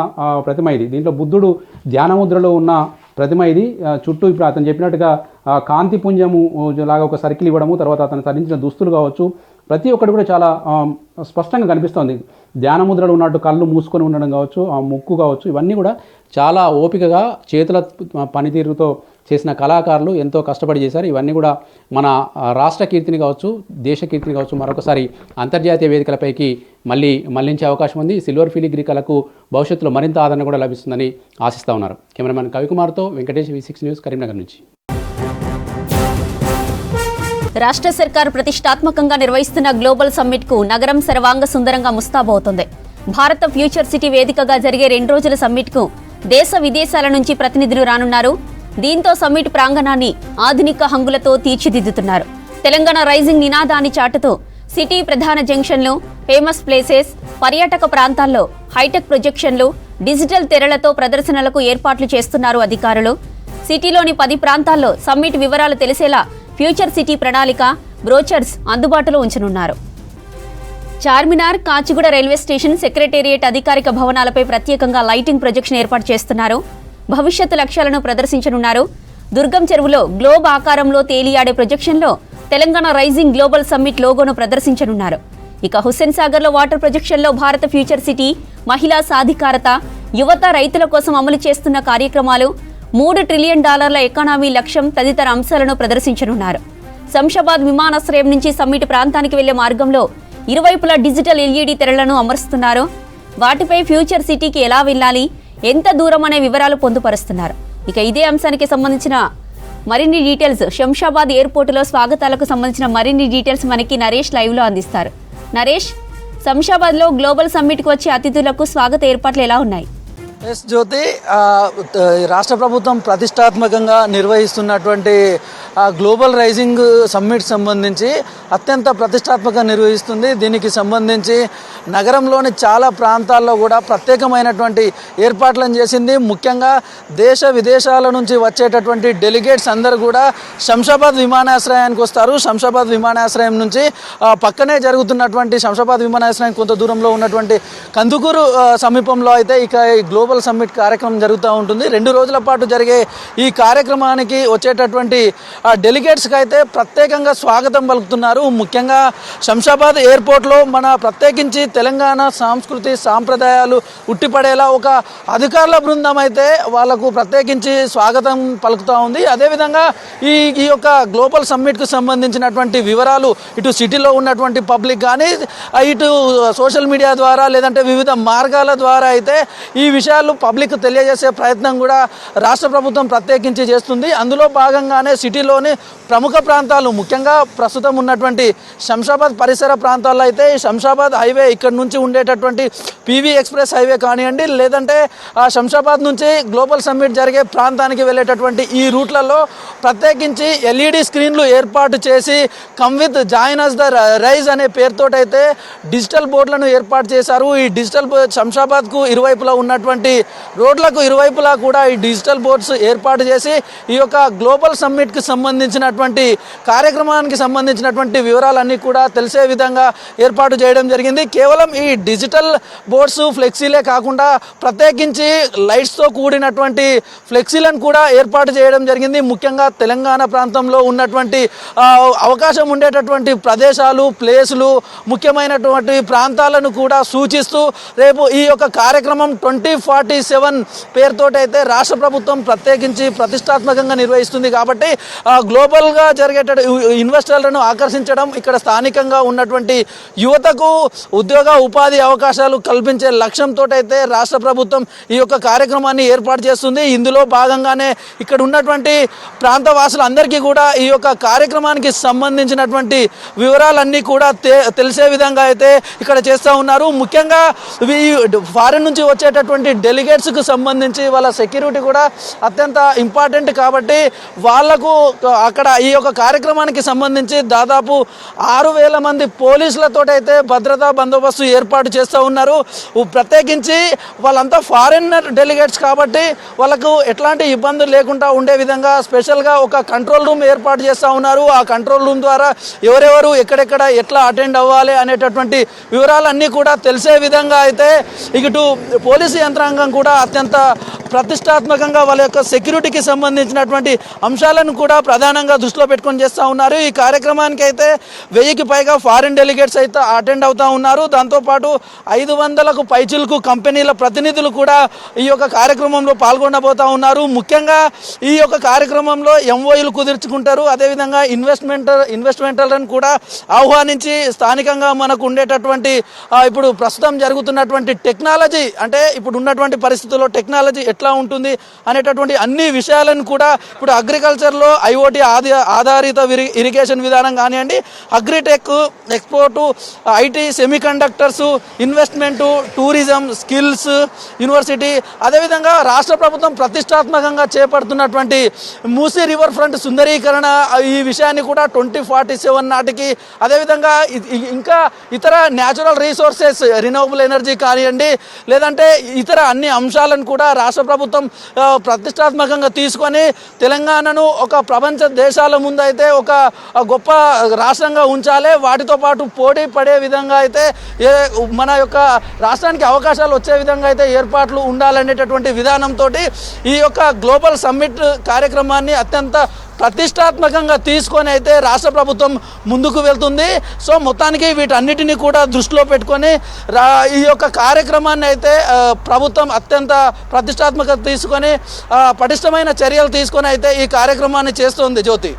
ప్రతిమ ఇది. దీంట్లో బుద్ధుడు ధ్యానముద్రలో ఉన్న ప్రతిమ ఇది. చుట్టూ ఇప్పుడు అతను చెప్పినట్టుగా కాంతి పుంజము లాగా ఒక సర్కిల్ ఇవ్వడము, తర్వాత అతను ధరించిన దుస్తులు కావచ్చు, ప్రతి ఒక్కటి కూడా చాలా స్పష్టంగా కనిపిస్తుంది. ధ్యానముద్రలు ఉన్నట్టు కళ్ళు మూసుకొని ఉండడం కావచ్చు, ఆ ముక్కు కావచ్చు, ఇవన్నీ కూడా చాలా ఓపికగా చేతుల పనితీరుతో చేసిన కళాకారులు ఎంతో కష్టపడి చేశారు. ఇవన్నీ కూడా మన రాష్ట్ర కీర్తిని కావచ్చు, దేశ కీర్తిని కావచ్చు మరొకసారి అంతర్జాతీయ వేదికలపైకి మళ్లించే అవకాశం ఉంది. సిల్వర్ ఫిలిగ్రీ కళకు భవిష్యత్తులో మరింత ఆదరణ కూడా లభిస్తుందని ఆశిస్తూ ఉన్నారు. కెమెరామెన్ కవికుమార్తో వెంకటేష్, V6 న్యూస్, కరీంనగర్ నుంచి. రాష్ట్ర సర్కార్ ప్రతిష్టాత్మకంగా నిర్వహిస్తున్న గ్లోబల్ సమ్మిట్కు నగరం సర్వాంగ సుందరంగా ముస్తాబవుతోంది. భారత ఫ్యూచర్ సిటీ వేదికగా జరిగే 2 రోజుల సమ్మిట్కు దేశ విదేశాల నుంచి ప్రతినిధులు రానున్నారు. దీంతో సమ్మిట్ ప్రాంగణాన్ని ఆధునిక హంగులతో తీర్చిదిద్దుతున్నారు. తెలంగాణ రైజింగ్ నినాదాన్ని చాటుతూ సిటీ ప్రధాన జంక్షన్లు, ఫేమస్ ప్లేసెస్, పర్యాటక ప్రాంతాల్లో హైటెక్ ప్రొజెక్షన్లు, డిజిటల్ తెరలతో ప్రదర్శనలకు ఏర్పాట్లు చేస్తున్నారు అధికారులు. సిటీలోని 10 ప్రాంతాల్లో సమ్మిట్ వివరాలు తెలిసేలా ఫ్యూచర్ సిటీ ప్రణాళిక, బ్రోచర్స్ అందుబాటులో ఉంచనున్నారు. Charminar, Kacheguda railway station, secretariat అధికారిక భవనాలపై ప్రత్యేకంగా లైటింగ్ ప్రొజెక్షన్ ఏర్పాటు చేస్తున్నారు. భవిష్యత్తు లక్ష్యాలను ప్రదర్శించనున్నారు. దుర్గం చెరువులో గ్లోబ్ ఆకారంలో తేలియాడే ప్రొజెక్షన్లో తెలంగాణ రైజింగ్ గ్లోబల్ సమ్మిట్ లోగోను ప్రదర్శించనున్నారు. ఇక హుస్సేన్ సాగర్లో వాటర్ ప్రొజెక్షన్లో భారత ఫ్యూచర్ సిటీ, మహిళా సాధికారత, యువత, రైతుల కోసం అమలు చేస్తున్న కార్యక్రమాలు, $3 ట్రిలియన్ ఎకానమీ లక్ష్యం తదితర అంశాలను ప్రదర్శించనున్నారు. శంషాబాద్ విమానాశ్రయం నుంచి సమ్మిట్ ప్రాంతానికి వెళ్లే మార్గంలో ఇరువైపులా డిజిటల్ LED తెరలను అమరుస్తున్నారు. వాటిపై ఫ్యూచర్ సిటీకి ఎలా వెళ్ళాలి, ఎంత దూరం అనే వివరాలు పొందుపరుస్తున్నారు. ఇక ఇదే అంశానికి సంబంధించిన మరిన్ని డీటెయిల్స్, శంషాబాద్ ఎయిర్పోర్టులో స్వాగతాలకు సంబంధించిన మరిన్ని డీటెయిల్స్ మనకి నరేష్ లైవ్లో అందిస్తారు. నరేష్, శంషాబాద్లో గ్లోబల్ సమ్మిట్కి వచ్చే అతిథులకు స్వాగత ఏర్పాట్లు ఎలా ఉన్నాయి? ఎస్ జ్యోతి, రాష్ట్ర ప్రభుత్వం ప్రతిష్టాత్మకంగా నిర్వహిస్తున్నటువంటి గ్లోబల్ రైజింగ్ సమ్మిట్ సంబంధించి అత్యంత ప్రతిష్టాత్మకంగా నిర్వహిస్తుంది. దీనికి సంబంధించి నగరంలోని చాలా ప్రాంతాల్లో కూడా ప్రత్యేకమైనటువంటి ఏర్పాట్లను చేసింది. ముఖ్యంగా దేశ విదేశాల నుంచి వచ్చేటటువంటి డెలిగేట్స్ అందరూ కూడా శంషాబాద్ విమానాశ్రయానికి వస్తారు. శంషాబాద్ విమానాశ్రయం నుంచి పక్కనే జరుగుతున్నటువంటి శంషాబాద్ విమానాశ్రయం కొంత దూరంలో ఉన్నటువంటి కందుకూరు సమీపంలో అయితే ఇక ఈ గ్లోబల్ సమ్మిట్ కార్యక్రమం జరుగుతూ ఉంటుంది. 2 రోజుల పాటు జరిగే ఈ కార్యక్రమానికి వచ్చేటటువంటి డెలిగేట్స్కి అయితే ప్రత్యేకంగా స్వాగతం పలుకుతున్నారు. ముఖ్యంగా శంషాబాద్ ఎయిర్పోర్ట్లో మన ప్రత్యేకించి తెలంగాణ సంస్కృతి సాంప్రదాయాలు ఉట్టిపడేలా ఒక అధికారుల బృందం అయితే వాళ్లకు ప్రత్యేకించి స్వాగతం పలుకుతూ ఉంది. అదేవిధంగా ఈ యొక్క గ్లోబల్ సమ్మిట్కు సంబంధించినటువంటి వివరాలు ఇటు సిటీలో ఉన్నటువంటి పబ్లిక్ కానీ ఇటు సోషల్ మీడియా ద్వారా లేదంటే వివిధ మార్గాల ద్వారా అయితే ఈ విషయాలు పబ్లిక్ తెలియజేసే ప్రయత్నం కూడా రాష్ట్ర ప్రభుత్వం ప్రత్యేకించి చేస్తుంది. అందులో భాగంగానే సిటీలోని ప్రముఖ ప్రాంతాలు, ముఖ్యంగా ప్రస్తుతం ఉన్నటువంటి శంషాబాద్ పరిసర ప్రాంతాల్లో అయితే శంషాబాద్ హైవే ఇక్కడ నుంచి ఉండేటటువంటి PV ఎక్స్ప్రెస్ హైవే కానివ్వండి, లేదంటే శంషాబాద్ నుంచి గ్లోబల్ సమ్మిట్ జరిగే ప్రాంతానికి వెళ్ళేటటువంటి ఈ రూట్లలో ప్రత్యేకించి LED స్క్రీన్లు ఏర్పాటు చేసి come with join us the rise అనే పేరుతోటైతే డిజిటల్ బోర్డులను ఏర్పాటు చేశారు. ఈ డిజిటల్ శంషాబాద్కు ఇరువైపులా ఉన్నటువంటి రోడ్లకు ఇరువైపులా కూడా ఈ డిజిటల్ బోర్డ్స్ ఏర్పాటు చేసి ఈ యొక్క గ్లోబల్ సమ్మిట్కి సంబంధించినటువంటి కార్యక్రమానికి సంబంధించినటువంటి వివరాలన్నీ కూడా తెలిసే విధంగా ఏర్పాటు చేయడం జరిగింది. కేవలం ఈ డిజిటల్ బోర్డ్స్ ఫ్లెక్సీలే కాకుండా ప్రత్యేకించి లైట్స్తో కూడినటువంటి ఫ్లెక్సీలను కూడా ఏర్పాటు చేయడం జరిగింది. ముఖ్యంగా తెలంగాణ ప్రాంతంలో ఉన్నటువంటి అవకాశం ఉండేటటువంటి ప్రదేశాలు, ప్లేసులు, ముఖ్యమైనటువంటి ప్రాంతాలను కూడా సూచిస్తూ రేపు ఈ యొక్క కార్యక్రమం 2040 2047 పేరుతోటి అయితే రాష్ట్ర ప్రభుత్వం ప్రత్యేకించి ప్రతిష్టాత్మకంగా నిర్వహిస్తుంది. కాబట్టి గ్లోబల్గా జరిగేట ఇన్వెస్టర్లను ఆకర్షించడం, ఇక్కడ స్థానికంగా ఉన్నటువంటి యువతకు ఉపాధి అవకాశాలు కల్పించే లక్ష్యంతో అయితే రాష్ట్ర ప్రభుత్వం ఈ యొక్క కార్యక్రమాన్ని ఏర్పాటు చేస్తుంది. ఇందులో భాగంగానే ఇక్కడ ఉన్నటువంటి ప్రాంత వాసులందరికీ కూడా ఈ యొక్క కార్యక్రమానికి సంబంధించినటువంటి వివరాలన్నీ కూడా తెలిసే విధంగా అయితే ఇక్కడ చేస్తూ ఉన్నారు. ముఖ్యంగా ఫారిన్ నుంచి వచ్చేటటువంటి డెలిగేట్స్కు సంబంధించి వాళ్ళ సెక్యూరిటీ కూడా అత్యంత ఇంపార్టెంట్. కాబట్టి వాళ్లకు అక్కడ ఈ యొక్క కార్యక్రమానికి సంబంధించి దాదాపు 6,000 మంది పోలీసులతోటైతే భద్రతా బందోబస్తు ఏర్పాటు చేస్తూ ఉన్నారు. ప్రత్యేకించి వాళ్ళంతా ఫారినర్ డెలిగేట్స్ కాబట్టి వాళ్ళకు ఎట్లాంటి ఇబ్బందులు లేకుండా ఉండే విధంగా స్పెషల్గా ఒక కంట్రోల్ రూమ్ ఏర్పాటు చేస్తూ ఉన్నారు. ఆ కంట్రోల్ రూమ్ ద్వారా ఎవరెవరు ఎక్కడెక్కడ ఎట్లా అటెండ్ అవ్వాలి అనేటటువంటి వివరాలన్నీ కూడా తెలిసే విధంగా అయితే ఇటు పోలీసు యంత్రాంగం కూడా అత్యంత ప్రతిష్టాత్మకంగా వాళ్ళ యొక్క సెక్యూరిటీకి సంబంధించినటువంటి అంశాలను కూడా ప్రధానంగా దృష్టిలో పెట్టుకొని చేస్తూ ఉన్నారు. ఈ కార్యక్రమానికి అయితే 1000కి పైగా ఫారిన్ డెలిగేట్స్ అయితే అటెండ్ అవుతూ ఉన్నారు. దాంతోపాటు 500కు పైచిలకు కంపెనీల ప్రతినిధులు కూడా ఈ యొక్క కార్యక్రమంలో పాల్గొనబోతూ ఉన్నారు. ముఖ్యంగా ఈ యొక్క కార్యక్రమంలో ఎంఓయూలు కుదుర్చుకుంటారు. అదేవిధంగా ఇన్వెస్ట్మెంట్లను కూడా ఆహ్వానించి స్థానికంగా మనకు ఉండేటటువంటి ఇప్పుడు ప్రస్తుతం జరుగుతున్నటువంటి టెక్నాలజీ, అంటే ఇప్పుడు ఉన్నటువంటి పరిస్థితుల్లో టెక్నాలజీ ఎట్లా ఉంటుంది అనేటటువంటి అన్ని విషయాలను కూడా ఇప్పుడు అగ్రికల్చర్లో IoT ఆధారిత ఇరిగేషన్ విధానం కానివ్వండి, agritech, export, IT, semiconductors, investment, tourism, skills, university, అదేవిధంగా రాష్ట్ర ప్రభుత్వం ప్రతిష్టాత్మకంగా చేపడుతున్నటువంటి మూసీ రివర్ ఫ్రంట్ సుందరీకరణ, ఈ విషయాన్ని కూడా 2047 నాటికి, అదేవిధంగా ఇంకా ఇతర న్యాచురల్ రీసోర్సెస్, రినవబుల్ ఎనర్జీ కానివ్వండి, లేదంటే ఇతర అన్ని అంశాలను కూడా రాష్ట్ర ప్రభుత్వం ప్రతిష్టాత్మకంగా తీసుకొని తెలంగాణను ఒక ప్రపంచ దేశాల ముందు అయితే ఒక గొప్ప రాష్ట్రంగా ఉంచాలి. వాటితో పాటు పోటీ పడే విధంగా అయితే మన యొక్క రాష్ట్రానికి అవకాశాలు వచ్చే విధంగా అయితే ఏర్పాట్లు ఉండాలనేటటువంటి విధానంతో ఈ యొక్క గ్లోబల్ సమ్మిట్ కార్యక్రమాన్ని అత్యంత ప్రతిష్టాత్మకంగా తీసుకొని అయితే రాష్ట్ర ప్రభుత్వం ముందుకు వెళ్తుంది. సో మొత్తానికి వీటన్నిటిని కూడా దృష్టిలో పెట్టుకొని ఈ యొక్క కార్యక్రమాన్ని అయితే ప్రభుత్వం అత్యంత ప్రతిష్టాత్మకంగా తీసుకొని పటిష్టమైన చర్యలు తీసుకొని అయితే ఈ కార్యక్రమాన్ని చేస్తుంది. జ్యోతి,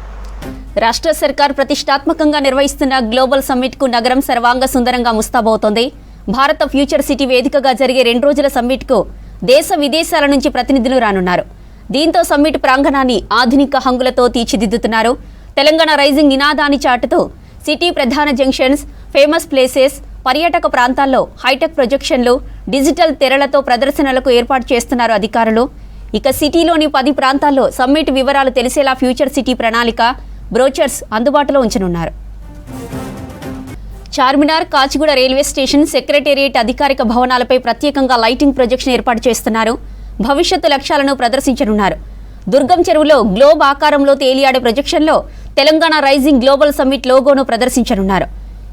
రాష్ట్ర సర్కార్ ప్రతిష్టాత్మకంగా నిర్వహిస్తున్న గ్లోబల్ సమ్మిట్కు నగరం సర్వాంగ సుందరంగా ముస్తాబవుతోంది. భారత ఫ్యూచర్ సిటీ వేదికగా జరిగే 2 రోజుల సమ్మిట్కు దేశ విదేశాల నుంచి ప్రతినిధులు రానున్నారు. దీంతో సమ్మిట్ ప్రాంగణాన్ని ఆధునిక హంగులతో తీర్చిదిద్దుతున్నారు. తెలంగాణ రైజింగ్ నినాదాన్ని చాటుతూ సిటీ ప్రధాన జంక్షన్స్, ఫేమస్ ప్లేసెస్, పర్యాటక ప్రాంతాల్లో హైటెక్ ప్రొజెక్షన్లు, డిజిటల్ తెరలతో ప్రదర్శనలకు ఏర్పాటు చేస్తున్నారు అధికారులు. ఇక సిటీలోని 10 ప్రాంతాల్లో సమ్మిట్ వివరాలు తెలిసేలా ఫ్యూచర్ సిటీ ప్రణాళిక, బ్రోచర్స్ అందుబాటులో ఉంచనున్నారు. Charminar, Kacheguda railway station, secretariat అధికారిక భవనాలపై ప్రత్యేకంగా లైటింగ్ ప్రొజెక్షన్ ఏర్పాటు చేస్తున్నారు. భవిష్యత్తు లక్ష్యాలను ప్రదర్శించనున్నారు. దుర్గం చెరువులో గ్లోబ్ ఆకారంలో తేలియాడే ప్రొజెక్షన్లో తెలంగాణ రైజింగ్ గ్లోబల్ సమ్మిట్ లోగోను ప్రదర్శించనున్నారు.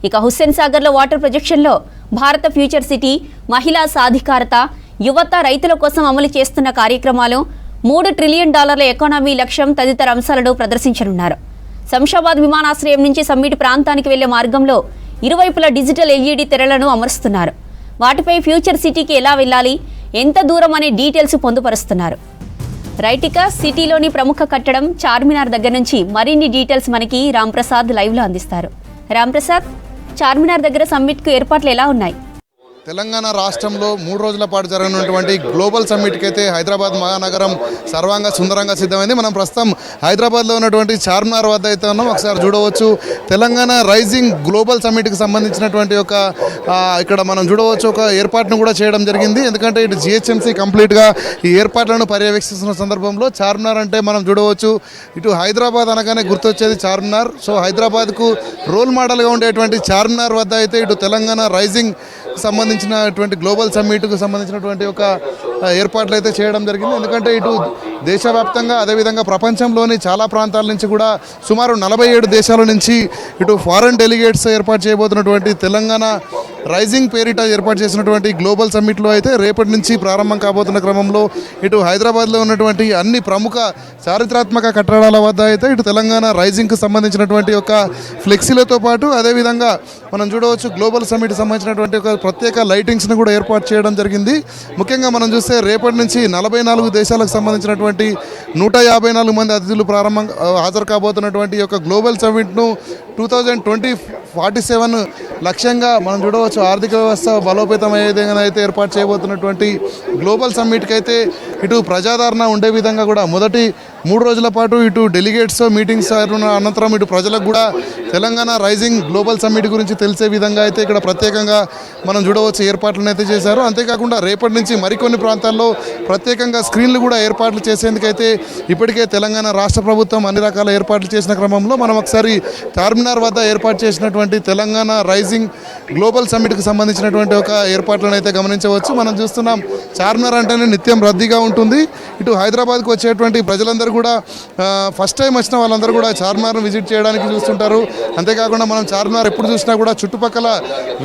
ఇక హుస్సేన్ సాగర్లో వాటర్ ప్రొజెక్షన్లో భారత ఫ్యూచర్ సిటీ, మహిళా సాధికారత, యువత, రైతుల కోసం అమలు చేస్తున్న కార్యక్రమాలు, $3 ట్రిలియన్ ఎకానమీ లక్ష్యం తదితర అంశాలను ప్రదర్శించనున్నారు. శంషాబాద్ విమానాశ్రయం నుంచి సమ్మిట్ ప్రాంతానికి వెళ్లే మార్గంలో ఇరువైపులా డిజిటల్ LED తెరలను అమరుస్తున్నారు. వాటిపై ఫ్యూచర్ సిటీకి ఎలా వెళ్ళాలి, ఎంత దూరం అనే డీటెయిల్స్ పొందుపరుస్తున్నారు. రైటిక సిటీలోని ప్రముఖ కట్టడం చార్మినార్ దగ్గర నుంచి మరిన్ని డీటెయిల్స్ మనకి రాంప్రసాద్ లైవ్లో అందిస్తారు. రాంప్రసాద్, చార్మినార్ దగ్గర సమ్మిట్కు ఏర్పాట్లు ఎలా ఉన్నాయి? తెలంగాణ రాష్ట్రంలో 3 రోజుల పాటు జరగనున్నటువంటి గ్లోబల్ సమ్మిట్కి అయితే హైదరాబాద్ మహానగరం సర్వాంగ సుందరంగా సిద్ధమైంది. మనం ప్రస్తుతం హైదరాబాద్లో ఉన్నటువంటి చార్మినార్ వద్ద అయితే ఉన్నాం. ఒకసారి చూడవచ్చు తెలంగాణ రైజింగ్ గ్లోబల్ సమ్మిట్కి సంబంధించినటువంటి ఒక ఇక్కడ మనం చూడవచ్చు ఒక ఏర్పాటును కూడా చేయడం జరిగింది. ఎందుకంటే ఇటు GHMC కంప్లీట్గా ఈ ఏర్పాట్లను పర్యవేక్షిస్తున్న సందర్భంలో చార్మినార్ అంటే మనం చూడవచ్చు ఇటు హైదరాబాద్ అనగానే గుర్తొచ్చేది చార్మినార్. సో హైదరాబాద్కు రోల్ మోడల్గా ఉండేటువంటి చార్మినార్ వద్ద అయితే ఇటు తెలంగాణ రైజింగ్ సంబంధించినటువంటి గ్లోబల్ సమ్మిట్కు సంబంధించినటువంటి ఒక ఏర్పాట్లు అయితే చేయడం జరిగింది. ఎందుకంటే ఇటు దేశవ్యాప్తంగా అదేవిధంగా ప్రపంచంలోని చాలా ప్రాంతాల నుంచి కూడా సుమారు 47 దేశాల నుంచి ఇటు ఫారెన్ డెలిగేట్స్ ఏర్పాటు చేయబోతున్నటువంటి తెలంగాణ రైజింగ్ పేరిట ఏర్పాటు చేసినటువంటి గ్లోబల్ సమ్మిట్లో అయితే రేపటి నుంచి ప్రారంభం కాబోతున్న క్రమంలో ఇటు హైదరాబాద్లో ఉన్నటువంటి అన్ని ప్రముఖ చారిత్రాత్మక కట్టడాల వద్ద అయితే ఇటు తెలంగాణ రైజింగ్కి సంబంధించినటువంటి ఒక ఫ్లెక్సీలతో పాటు అదేవిధంగా మనం చూడవచ్చు గ్లోబల్ సమ్మిట్కి సంబంధించినటువంటి ఒక ప్రత్యేక లైటింగ్స్ని కూడా ఏర్పాటు చేయడం జరిగింది. ముఖ్యంగా మనం చూస్తే రేపటి నుంచి 44 దేశాలకు సంబంధించినటువంటి 154 మంది అతిథులు హాజరు కాబోతున్నటువంటి యొక్క గ్లోబల్ సమ్మిట్ను 2047 లక్ష్యంగా మనం చూడవచ్చు. ఆర్థిక వ్యవస్థ బలోపేతం అయ్యే విధంగా అయితే ఏర్పాటు చేయబోతున్నటువంటి గ్లోబల్ సమ్మిట్కి అయితే ఇటు ప్రజాదరణ ఉండే విధంగా కూడా మొదటి 3 రోజుల పాటు ఇటు డెలిగేట్స్ మీటింగ్స్ అనంతరం ఇటు ప్రజలకు కూడా తెలంగాణ రైజింగ్ గ్లోబల్ సమ్మిట్ గురించి తెలిసే విధంగా అయితే ఇక్కడ ప్రత్యేకంగా మనం చూడవచ్చు ఏర్పాట్లను అయితే చేశారు. అంతేకాకుండా రేపటి నుంచి మరికొన్ని ప్రాంతాల్లో ప్రత్యేకంగా స్క్రీన్లు కూడా ఏర్పాట్లు చేసేందుకైతే ఇప్పటికే తెలంగాణ రాష్ట్ర ప్రభుత్వం అన్ని రకాల ఏర్పాట్లు చేసిన క్రమంలో మనం ఒకసారి చార్మినార్ వద్ద ఏర్పాటు చేసినటువంటి తెలంగాణ రైజింగ్ గ్లోబల్ సమ్మిట్కి సంబంధించినటువంటి ఒక ఏర్పాట్లను అయితే గమనించవచ్చు. మనం చూస్తున్నాం చార్మినార్ అంటేనే నిత్యం రద్దీగా ఉంటుంది. ఇటు హైదరాబాద్కు వచ్చేటువంటి ప్రజలందరూ కూడా ఫస్ట్ టైం వచ్చిన వాళ్ళందరూ కూడా చార్మినార్ను విజిట్ చేయడానికి చూస్తుంటారు. అంతేకాకుండా మనం చార్మినార్ ఎప్పుడు చూసినా కూడా చుట్టుపక్కల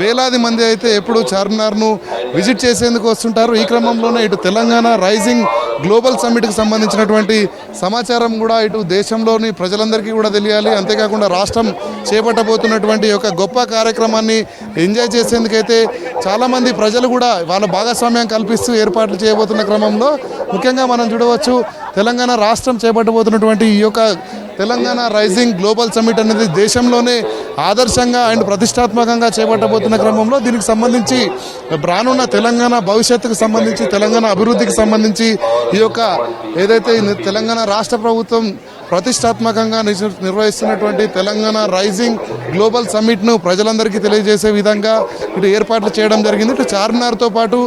వేలాది మంది అయితే ఎప్పుడు చార్మినార్ను విజిట్ చేసేందుకు వస్తుంటారు. ఈ క్రమంలోనే ఇటు తెలంగాణ రైజింగ్ గ్లోబల్ సమ్మిట్కి సంబంధించినటువంటి సమాచారం కూడా ఇటు దేశంలోని ప్రజలందరికీ కూడా తెలియాలి. అంతేకాకుండా రాష్ట్రం చేపట్టబోతున్నటువంటి ఒక గొప్ప కార్యక్రమాన్ని ఎంజాయ్ చేసేందుకైతే చాలామంది ప్రజలు కూడా వాళ్ళ భాగస్వామ్యం కల్పిస్తూ ఏర్పాట్లు చేయబోతున్న క్రమంలో ముఖ్యంగా మనం చూడవచ్చు తెలంగాణ రాష్ట్రం చేపట్టబోతున్నటువంటి ఈ యొక్క తెలంగాణ రైజింగ్ గ్లోబల్ సమ్మిట్ అనేది దేశంలోనే ఆదర్శంగా అండ్ ప్రతిష్టాత్మకంగా చేపట్టబోతున్న క్రమంలో దీనికి సంబంధించి రానున్న తెలంగాణ భవిష్యత్తుకు సంబంధించి తెలంగాణ అభివృద్ధికి సంబంధించి ఈ యొక్క ఏదైతే తెలంగాణ రాష్ట్ర ప్రభుత్వం ప్రతిష్టాత్మకంగా నిర్వహిస్తున్నటువంటి తెలంగాణ రైజింగ్ గ్లోబల్ సమ్మిట్ను ప్రజలందరికీ తెలియజేసే విధంగా ఇటు ఏర్పాట్లు చేయడం జరిగింది. ఇటు చార్మినార్తో పాటు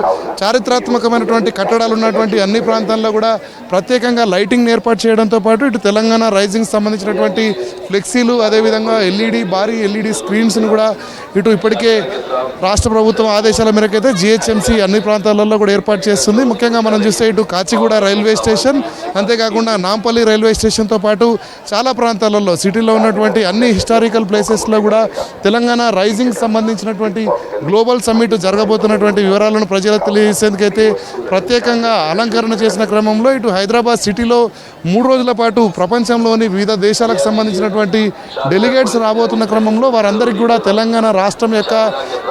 చారిత్రాత్మకమైనటువంటి కట్టడాలు ఉన్నటువంటి అన్ని ప్రాంతాల్లో కూడా ప్రత్యేకంగా లైటింగ్ ఏర్పాటు చేయడంతో పాటు ఇటు తెలంగాణ రైజింగ్ సంబంధించినటువంటి ఫ్లెక్సీలు అదేవిధంగా భారీ ఎల్ఈడి స్క్రీన్స్ను కూడా ఇటు ఇప్పటికే రాష్ట్ర ప్రభుత్వం ఆదేశాల మేరకు అయితే జిహెచ్ఎంసీ అన్ని ప్రాంతాలలో కూడా ఏర్పాటు చేస్తుంది. ముఖ్యంగా మనం చూస్తే ఇటు కాచిగూడ రైల్వే స్టేషన్ అంతేకాకుండా నాంపల్లి రైల్వే స్టేషన్తో పాటు చాలా ప్రాంతాలలో సిటీలో ఉన్నటువంటి అన్ని హిస్టారికల్ ప్లేసెస్లో కూడా తెలంగాణ రైజింగ్ సంబంధించినటువంటి గ్లోబల్ సమ్మిట్ జరగబోతున్నటువంటి వివరాలను ప్రజలకు తెలియజేసేందుకైతే ప్రత్యేకంగా అలంకరణ చేసిన క్రమంలో ఇటు హైదరాబాద్ సిటీలో 3 రోజుల పాటు ప్రపంచంలోని వివిధ దేశాలకు సంబంధించినటువంటి డెలిగేట్స్ రాబోతున్న క్రమంలో వారందరికీ కూడా తెలంగాణ రాష్ట్రం యొక్క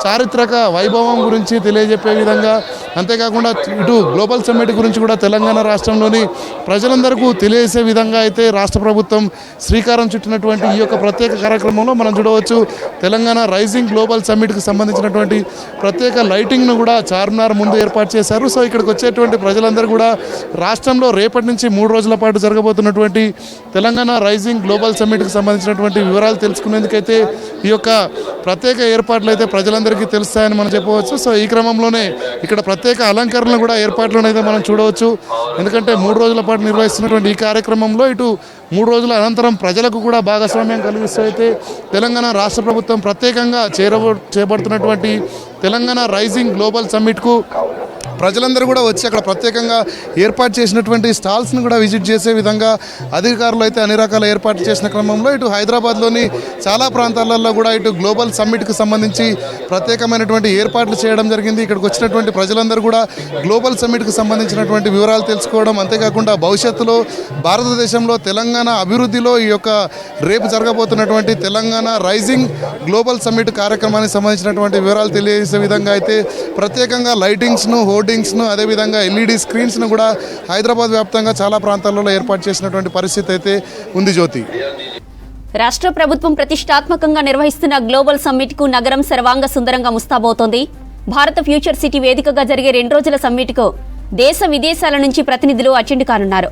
చారిత్రక వైభవం గురించి తెలియజెప్పే విధంగా అంతేకాకుండా ఇటు గ్లోబల్ సమ్మిట్ గురించి కూడా తెలంగాణ రాష్ట్రంలోని ప్రజలందరికీ తెలియజేసే విధంగా అయితే రాష్ట్ర ప్రభుత్వం శ్రీకారం చుట్టినటువంటి ఈ యొక్క ప్రత్యేక కార్యక్రమంలో మనం చూడవచ్చు తెలంగాణ రైజింగ్ గ్లోబల్ సమ్మిట్కి సంబంధించినటువంటి ప్రత్యేక లైటింగ్ను కూడా చార్మినార్ ముందు ఏర్పాటు చేశారు. సో ఇక్కడికి వచ్చేటువంటి ప్రజలందరూ కూడా రాష్ట్రంలో రేపటి నుంచి 3 రోజుల పాటు జరగబోతున్నటువంటి తెలంగాణ రైజింగ్ గ్లోబల్ సమ్మిట్కి సంబంధించినటువంటి వివరాలు తెలుసుకునేందుకైతే ఈ యొక్క ప్రత్యేక ఏర్పాట్లు అయితే ప్రజలందరికీ తెలుస్తాయని మనం చెప్పవచ్చు. సో ఈ క్రమంలోనే ఇక్కడ ప్రత్యేక అలంకరణలు కూడా ఏర్పాట్లను అయితే మనం చూడవచ్చు. ఎందుకంటే 3 రోజుల పాటు నిర్వహిస్తున్నటువంటి ఈ కార్యక్రమంలో ఇటు 3 రోజుల అనంతరం ప్రజలకు కూడా భాగస్వామ్యం కలిగిస్తూ అయితే తెలంగాణ రాష్ట్ర ప్రభుత్వం ప్రత్యేకంగా చేపడుతున్నటువంటి తెలంగాణ రైజింగ్ గ్లోబల్ సమ్మిట్కు ప్రజలందరూ కూడా వచ్చి అక్కడ ప్రత్యేకంగా ఏర్పాటు చేసినటువంటి స్టాల్స్ను కూడా విజిట్ చేసే విధంగా అధికారులు అయితే అన్ని రకాల ఏర్పాట్లు చేసిన క్రమంలో ఇటు హైదరాబాద్లోని చాలా ప్రాంతాలలో కూడా ఇటు గ్లోబల్ సమ్మిట్కి సంబంధించి ప్రత్యేకమైనటువంటి ఏర్పాట్లు చేయడం జరిగింది. ఇక్కడికి వచ్చినటువంటి ప్రజలందరూ కూడా గ్లోబల్ సమ్మిట్కి సంబంధించినటువంటి వివరాలు తెలుసుకోవడం అంతేకాకుండా భవిష్యత్తులో భారతదేశంలో తెలంగాణ అభివృద్ధిలో ఈ యొక్క రేపు జరగబోతున్నటువంటి తెలంగాణ రైజింగ్ గ్లోబల్ సమ్మిట్ కార్యక్రమానికి సంబంధించినటువంటి వివరాలు తెలియజేసే విధంగా అయితే ప్రత్యేకంగా లైటింగ్స్ను హోర్డింగ్స్ను అదేవిధంగా ఎల్ఈడి స్క్రీన్స్ను కూడా హైదరాబాద్ వ్యాప్తంగా చాలా ప్రాంతాలలో ఏర్పాటు చేసినటువంటి పరిస్థితి అయితే ఉంది. జ్యోతి, రాష్ట్ర ప్రభుత్వం ప్రతిష్టాత్మకంగా నిర్వహిస్తున్న గ్లోబల్ సమ్మిట్కు నగరం సర్వాంగ సుందరంగా ముస్తాబవుతోంది. భారత ఫ్యూచర్ సిటీ వేదికగా జరిగే 2 రోజుల సమ్మిట్కు దేశ విదేశాల నుంచి ప్రతినిధులు అటెండ్ కానున్నారు.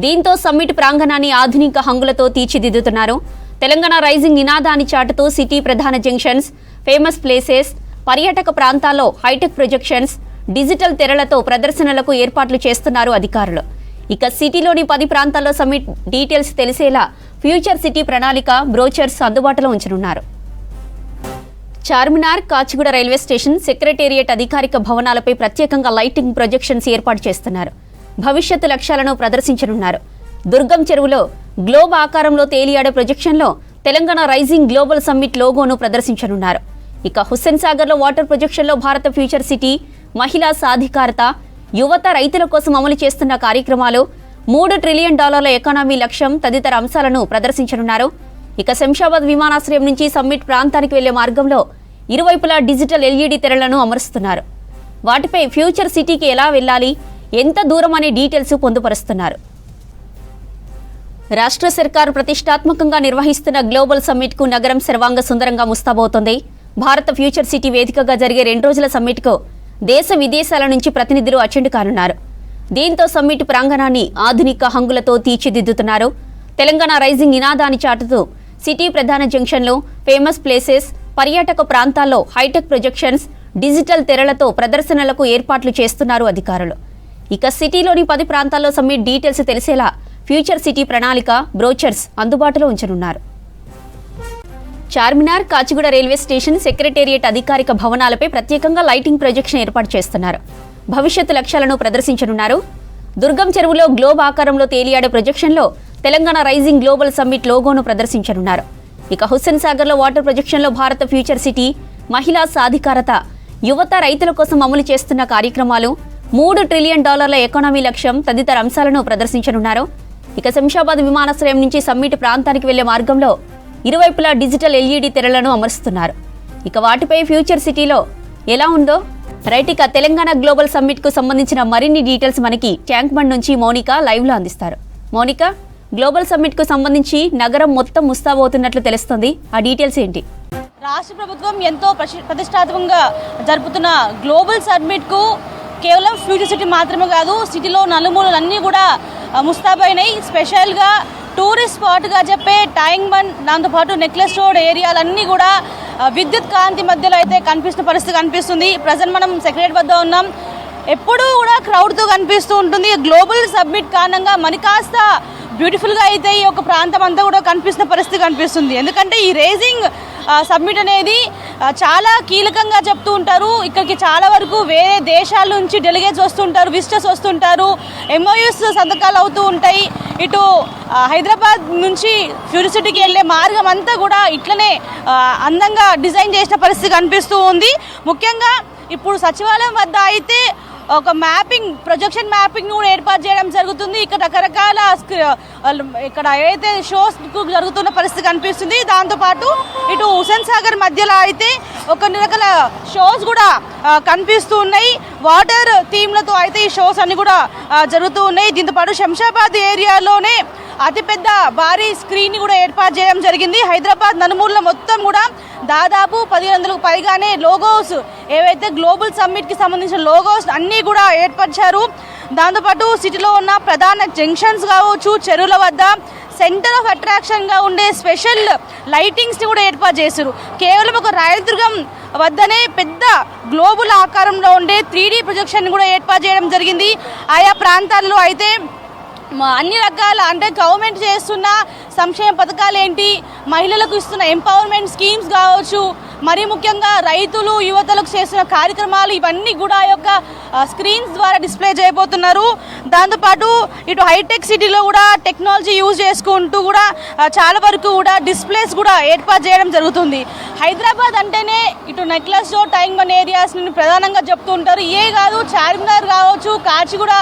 దీంతో సమ్మిట్ ప్రాంగణాన్ని ఆధునిక హంగులతో తీర్చిదిద్దుతున్నారు. తెలంగాణ రైజింగ్ నినాదాన్ని చాటుతూ సిటీ ప్రధాన జంక్షన్స్, ఫేమస్ ప్లేసెస్, పర్యాటక ప్రాంతాల్లో హైటెక్ ప్రొజెక్షన్స్, డిజిటల్ తెరలతో ప్రదర్శనలకు ఏర్పాట్లు చేస్తున్నారు అధికారులు. ఇక సిటీలోని 10 ప్రాంతాల్లో సమ్మిట్ డీటెయిల్స్ తెలిసేలా ఫ్యూచర్ సిటీ ప్రణాళిక బ్రోచర్స్ అందుబాటులో ఉంచనున్నారు. Charminar, Kacheguda railway station, secretariat అధికారిక భవనాలపై ప్రత్యేకంగా లైటింగ్ ప్రొజెక్షన్స్ ఏర్పాటు చేస్తున్నారు. భవిష్యత్తు లక్ష్యాలను ప్రదర్శించనున్నారు. దుర్గం చెరువులో గ్లోబ్ ఆకారంలో తేలియాడే ప్రొజెక్షన్లో తెలంగాణ రైజింగ్ గ్లోబల్ సమ్మిట్ లోగోను ప్రదర్శించనున్నారు. ఇక హుస్సేన్ సాగర్లో వాటర్ ప్రొజెక్షన్లో భారత ఫ్యూచర్ సిటీ, మహిళా సాధికారత, యువత రైతుల కోసం అమలు చేస్తున్న కార్యక్రమాలు, $3 ట్రిలియన్ ఎకానమీ లక్ష్యం తదితర అంశాలను ప్రదర్శించనున్నారు. ఇక శంషాబాద్ విమానాశ్రయం నుంచి సమ్మిట్ ప్రాంతానికి వెళ్లే మార్గంలో ఇరువైపులా డిజిటల్ LED తెరలను అమరుస్తున్నారు. వాటిపై ఫ్యూచర్ సిటీకి ఎలా వెళ్లాలి, ఎంత దూరం అనే డీటెయిల్స్ పొందుపరుస్తున్నారు. రాష్ట్ర సర్కారు ప్రతిష్టాత్మకంగా నిర్వహిస్తున్న గ్లోబల్ సమ్మిట్కు నగరం సర్వాంగ సుందరంగా ముస్తాబవుతోంది. భారత ఫ్యూచర్ సిటీ వేదికగా జరిగే 2 రోజుల సమ్మిట్కు దేశ విదేశాల నుంచి ప్రతినిధులు అటెండ్ కానున్నారు. దీంతో సమ్మిట్ ప్రాంగణాన్ని ఆధునిక హంగులతో తీర్చిదిద్దుతున్నారు. తెలంగాణ రైజింగ్ నినాదాన్ని చాటుతూ సిటీ ప్రధాన జంక్షన్లు, ఫేమస్ ప్లేసెస్, పర్యాటక ప్రాంతాల్లో హైటెక్ ప్రొజెక్షన్స్, డిజిటల్ తెరలతో ప్రదర్శనలకు ఏర్పాట్లు చేస్తున్నారు అధికారులు. ఇక సిటీలోని 10 ప్రాంతాల్లో సమ్మిట్ డీటెయిల్స్ తెలిసేలా ఫ్యూచర్ సిటీ ప్రణాళిక, బ్రోచర్స్ అందుబాటులో ఉంచనున్నారు. Charminar, Kacheguda railway station, secretariat అధికారిక భవనాలపై ప్రత్యేకంగా లైటింగ్ ప్రొజెక్షన్ ఏర్పాటు చేస్తున్నారు. భవిష్యత్తు లక్ష్యాలను ప్రదర్శించనున్నారు. దుర్గం చెరువులో గ్లోబ్ ఆకారంలో తేలియాడే ప్రొజెక్షన్లో తెలంగాణ రైజింగ్ గ్లోబల్ సమ్మిట్ లోగోను ప్రదర్శించనున్నారు. ఇక హుస్సేన్ సాగర్లో వాటర్ ప్రొజెక్షన్లో భారత ఫ్యూచర్ సిటీ, మహిళా సాధికారత, యువత రైతుల కోసం అమలు చేస్తున్న కార్యక్రమాలు, $3 ట్రిలియన్ ఎకానమీ లక్ష్యం తదితర అంశాలను ప్రదర్శించనున్నారు. ఇక శంషాబాద్ విమానాశ్రయం నుంచి సమ్మిట్ ప్రాంతానికి వెళ్లే మార్గంలో ఇరువైపులా డిజిటల్ LED తెరలను అమరుస్తున్నారు. ఇక వాటిపై ఫ్యూచర్ సిటీలో ఎలా ఉందో రైట్. ఇక తెలంగాణ గ్లోబల్ సమ్మిట్ కు సంబంధించిన మరిన్ని డీటెయిల్స్ మనకి ట్యాంక్ బండ్ నుంచి మౌనిక లైవ్ లో అందిస్తారు. మౌనిక, గ్లోబల్ సమ్మిట్ కు సంబంధించి నగరం మొత్తం ముస్తాబవుతున్నట్లు తెలుస్తుంది. ఆ డీటెయిల్స్ ఏంటి? రాష్ట్ర ప్రభుత్వం ఎంతో ప్రతిష్టాత్మకంగా జరుపుతున్న గ్లోబల్ సమ్మిట్కు కేవలం ఫ్యూచర్ సిటీ మాత్రమే కాదు, సిటీలో నలుమూలలన్నీ కూడా ముస్తాబైనాయి. స్పెషల్గా టూరిస్ట్ స్పాట్గా చెప్పే ట్యాంక్ బండ్, దాంతోపాటు నెక్లెస్ రోడ్ ఏరియాలన్నీ కూడా విద్యుత్ కాంతి మధ్యలో అయితే కనిపిస్తున్న పరిస్థితి కనిపిస్తుంది. ప్రజెంట్ మనం సెక్రటరీ వద్ద ఉన్నాం. ఎప్పుడూ కూడా క్రౌడ్తో కనిపిస్తూ ఉంటుంది. గ్లోబల్ సమ్మిట్ కారణంగా మనకి కాస్త బ్యూటిఫుల్గా అయితే ఈ యొక్క ప్రాంతం అంతా కూడా కనిపిస్తున్న పరిస్థితి కనిపిస్తుంది. ఎందుకంటే ఈ రేజింగ్ సమ్మిట్ అనేది చాలా కీలకంగా చెప్తూ ఉంటారు. ఇక్కడికి చాలా వరకు వేరే దేశాల నుంచి డెలిగేట్స్ వస్తుంటారు, విజిటర్స్ వస్తుంటారు, MOUs సంతకాలు అవుతూ ఉంటాయి. ఇటు హైదరాబాద్ నుంచి ఫ్యూచర్ సిటీకి వెళ్ళే మార్గం అంతా కూడా ఇట్లనే అందంగా డిజైన్ చేసిన పరిస్థితి కనిపిస్తూ ఉంది. ముఖ్యంగా ఇప్పుడు సచివాలయం వద్ద అయితే ఒక ప్రొజెక్షన్ మ్యాపింగ్ కూడా ఏర్పాటు చేయడం జరుగుతుంది. ఇక్కడ రకరకాల ఇక్కడ ఏదైతే షోస్ జరుగుతున్న పరిస్థితి కనిపిస్తుంది. దాంతోపాటు ఇటు హుస్సేన్ సాగర్ మధ్యలో అయితే కొన్ని రకాల షోస్ కూడా కనిపిస్తూ ఉన్నాయి. వాటర్ థీమ్లతో అయితే ఈ షోస్ అన్ని కూడా జరుగుతూ ఉన్నాయి. దీంతోపాటు శంషాబాద్ ఏరియాలోనే అతిపెద్ద భారీ స్క్రీన్ కూడా ఏర్పాటు చేయడం జరిగింది. హైదరాబాద్ నలుమూల మొత్తం కూడా దాదాపు 1500కు పైగానే లోగోస్, ఏవైతే గ్లోబల్ సమ్మిట్కి సంబంధించిన లోగోస్ అన్నీ కూడా ఏర్పరిచారు. దాంతోపాటు సిటీలో ఉన్న ప్రధాన జంక్షన్స్ కావచ్చు, చెరువుల వద్ద సెంటర్ ఆఫ్ అట్రాక్షన్గా ఉండే స్పెషల్ లైటింగ్స్ని కూడా ఏర్పాటు చేశారు. కేవలం ఒక రాయదుర్గం వద్దనే పెద్ద గ్లోబల్ ఆకారంలో ఉండే 3D ప్రొజెక్షన్ కూడా ఏర్పాటు చేయడం జరిగింది. ఆయా ప్రాంతాల్లో అయితే అన్ని రకాల అంటే గవర్నమెంట్ చేస్తున్న సంక్షేమ పథకాలు ఏంటి, మహిళలకు ఇస్తున్న ఎంపవర్మెంట్ స్కీమ్స్ కావచ్చు, మరీ ముఖ్యంగా రైతులు యువతలకు చేస్తున్న కార్యక్రమాలు ఇవన్నీ కూడా యొక్క స్క్రీన్స్ ద్వారా డిస్ప్లే చేయబోతున్నారు. దాంతోపాటు ఇటు హైటెక్ సిటీలో కూడా టెక్నాలజీ యూజ్ చేసుకుంటూ కూడా చాలా వరకు కూడా డిస్ప్లేస్ కూడా ఏర్పాటు చేయడం జరుగుతుంది. హైదరాబాద్ అంటేనే ఇటు necklace road, tank bund areas నుండి ప్రధానంగా చెప్తూ ఉంటారు. ఏ కాదు, చార్మినార్ కావచ్చు, కాచిగూడ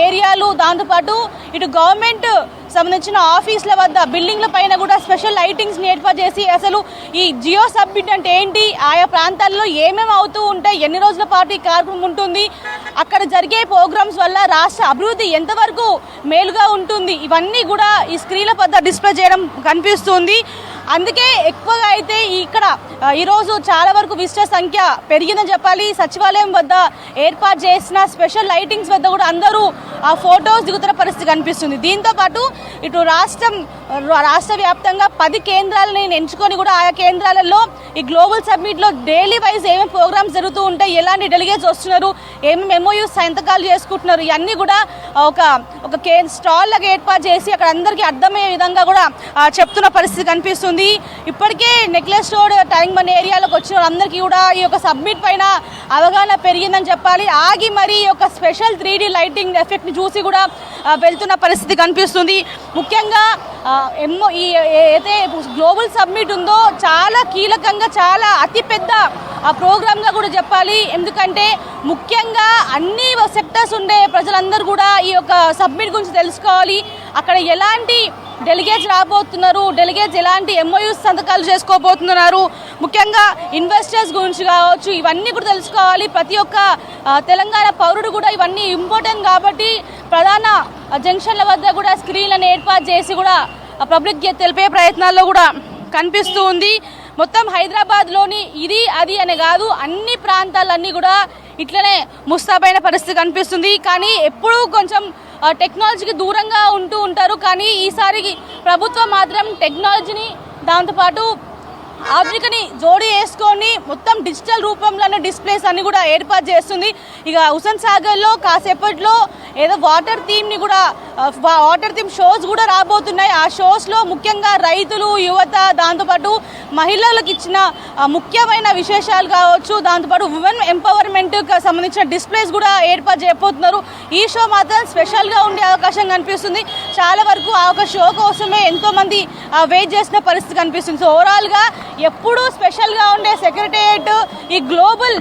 ఏరియాలు, దాంతోపాటు ఇటు గవర్నమెంట్ సంబంధించిన ఆఫీసుల వద్ద బిల్డింగ్ల పైన కూడా స్పెషల్ లైటింగ్స్ని ఏర్పాటు చేసి అసలు ఈ జియో సబ్మిట్ అంటే ఏంటి, ఆయా ప్రాంతాల్లో ఏమేమి అవుతూ ఉంటాయి, ఎన్ని రోజుల పాటు ఈ కార్యక్రమం ఉంటుంది, అక్కడ జరిగే ప్రోగ్రామ్స్ వల్ల రాష్ట్ర అభివృద్ధి ఎంతవరకు మేలుగా ఉంటుంది, ఇవన్నీ కూడా ఈ స్క్రీన్ల వద్ద డిస్ప్లే చేయడం కనిపిస్తుంది. అందుకే ఎక్కువగా అయితే ఇక్కడ ఈరోజు చాలా వరకు విజిటర్ సంఖ్య పెరిగిందని చెప్పాలి. సచివాలయం వద్ద ఏర్పాటు చేసిన స్పెషల్ లైటింగ్స్ వద్ద కూడా అందరూ ఆ ఫొటోస్ దిగుతున్న పరిస్థితి కనిపిస్తుంది. దీంతోపాటు ఇటు రాష్ట్ర వ్యాప్తంగా 10 కేంద్రాలని ఎంచుకొని కూడా ఆయా కేంద్రాలలో ఈ గ్లోబల్ సబ్మిట్లో డైలీ వైజ్ ఏమేమి ప్రోగ్రామ్స్ జరుగుతూ ఉంటాయి, ఎలాంటి డెలిగేట్స్ వస్తున్నారు, ఏమేమి MOUs సంతకాలు చేసుకుంటున్నారు, ఇవన్నీ కూడా ఒక స్టాల్ లాగా ఏర్పాటు చేసి అక్కడ అందరికీ అర్థమయ్యే విధంగా కూడా చెప్తున్న పరిస్థితి కనిపిస్తుంది. ఇప్పటికే నెక్లెస్ రోడ్ ట్యాంక్ బండ్ ఏరియాలోకి వచ్చిన వాళ్ళందరికీ కూడా ఈ యొక్క సబ్మిట్ పైన అవగాహన పెరిగిందని చెప్పాలి. ఆగి మరి ఈ యొక్క స్పెషల్ 3D లైటింగ్ ఎఫెక్ట్ని చూసి కూడా వెళ్తున్న పరిస్థితి కనిపిస్తుంది. ముఖ్యంగా ఏదైతే గ్లోబల్ సబ్మిట్ ఉందో చాలా కీలకంగా, చాలా అతిపెద్ద ప్రోగ్రామ్గా కూడా చెప్పాలి. ఎందుకంటే ముఖ్యంగా అన్ని సెక్టర్స్ ఉండే ప్రజలందరూ కూడా ఈ యొక్క సబ్మిట్ గురించి తెలుసుకోవాలి. అక్కడ ఎలాంటి డెలిగేట్స్ రాబోతున్నారు, డెలిగేట్స్ ఎలాంటి MOUs సంతకాలు చేసుకోబోతున్నారు, ముఖ్యంగా ఇన్వెస్టర్స్ గురించి కావచ్చు, ఇవన్నీ కూడా తెలుసుకోవాలి. ప్రతి ఒక్క తెలంగాణ పౌరుడు కూడా ఇవన్నీ ఇంపార్టెంట్ కాబట్టి ప్రధాన జంక్షన్ల వద్ద కూడా స్క్రీన్లను ఏర్పాటు చేసి కూడా పబ్లిక్ తెలిపే ప్రయత్నాల్లో కూడా కనిపిస్తూ ఉంది. మొత్తం హైదరాబాద్లోని ఇది అది అనే కాదు, అన్ని ప్రాంతాలన్నీ కూడా ఇట్లనే ముస్తాబైన పరిస్థితి కనిపిస్తుంది. కానీ ఎప్పుడూ కొంచెం టెక్నాలజీకి దూరంగా ఉంటారు. కానీ ఈసారి ప్రభుత్వం మాత్రం టెక్నాలజీని దాంతోపాటు ఆధునికని జోడి వేసుకొని మొత్తం డిజిటల్ రూపంలోనే డిస్ప్లేస్ అన్ని కూడా ఏర్పాటు చేస్తుంది. ఇక హుస్సేన్ సాగర్లో కాసేపట్లో ఏదో వాటర్ థీమ్ని కూడా వాటర్ థీమ్ షోస్ కూడా రాబోతున్నాయి. ఆ షోస్లో ముఖ్యంగా రైతులు, యువత, దాంతోపాటు మహిళలకు ఇచ్చిన ముఖ్యమైన విశేషాలు కావచ్చు, దాంతోపాటు ఉమెన్ ఎంపవర్మెంట్కి సంబంధించిన డిస్ప్లేస్ కూడా ఏర్పాటు చేయబోతున్నారు. ఈ షో మాత్రం స్పెషల్గా ఉండే అవకాశం కనిపిస్తుంది. చాలా వరకు ఆ ఒక షో కోసమే ఎంతోమంది వెయిట్ చేసిన పరిస్థితి కనిపిస్తుంది. సో ఓవరాల్గా ఎప్పుడూ స్పెషల్గా ఉండే సెక్రటేరియట్ ఈ గ్లోబల్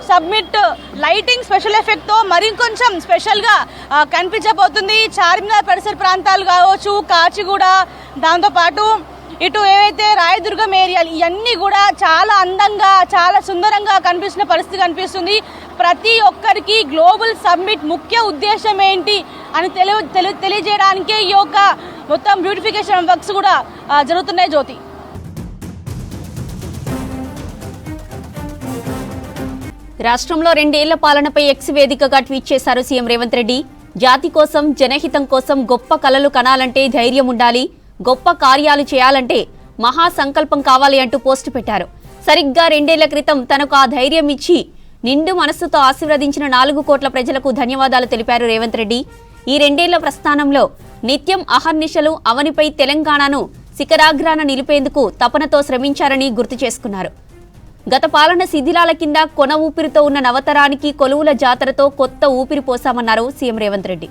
సబ్మిట్ లైటింగ్ స్పెషల్ ఎఫెక్ట్తో మరింకొంచెం స్పెషల్గా కనిపించబోతుంది. చార్మినార్ పరిసర ప్రాంతాలు కావచ్చు, కాచిగూడ, దాంతోపాటు ఇటు ఏవైతే రాయదుర్గం ఏరియాలు, ఇవన్నీ కూడా చాలా అందంగా, చాలా సుందరంగా కనిపిస్తున్న పరిస్థితి కనిపిస్తుంది. ప్రతి ఒక్కరికి గ్లోబల్ సబ్మిట్ ముఖ్య ఉద్దేశం ఏంటి అని తెలియజేయడానికే ఈ యొక్క మొత్తం బ్యూటిఫికేషన్ వర్క్స్ కూడా జరుగుతున్నాయి. జ్యోతి, రాష్ట్రంలో 2 ఏళ్ల పాలనపై ఎక్స్ వేదికగా ట్వీట్ చేశారు సీఎం రేవంత్ రెడ్డి. జాతి కోసం, జనహితం కోసం గొప్ప కలలు కనాలంటే ధైర్యం ఉండాలి, గొప్ప కార్యాలు చేయాలంటే మహాసంకల్పం కావాలి అంటూ పోస్టు పెట్టారు. సరిగ్గా 2 ఏళ్ల క్రితం తనకు ఆ ధైర్యం ఇచ్చి నిండు మనస్సుతో ఆశీర్వదించిన 4 కోట్ల ప్రజలకు ధన్యవాదాలు తెలిపారు రేవంత్ రెడ్డి. ఈ 2 ఏళ్ల ప్రస్థానంలో నిత్యం అహర్నిశలు అవనిపై తెలంగాణను శిఖరాగ్రాన నిలిపేందుకు తపనతో శ్రమించారని గుర్తు చేసుకున్నారు. గత పాలన శిథిలాల కింద కొన ఊపిరితో ఉన్న నవతరానికి కొలువుల జాతరతో కొత్త ఊపిరి పోశామన్నారు సీఎం రేవంత్ రెడ్డి.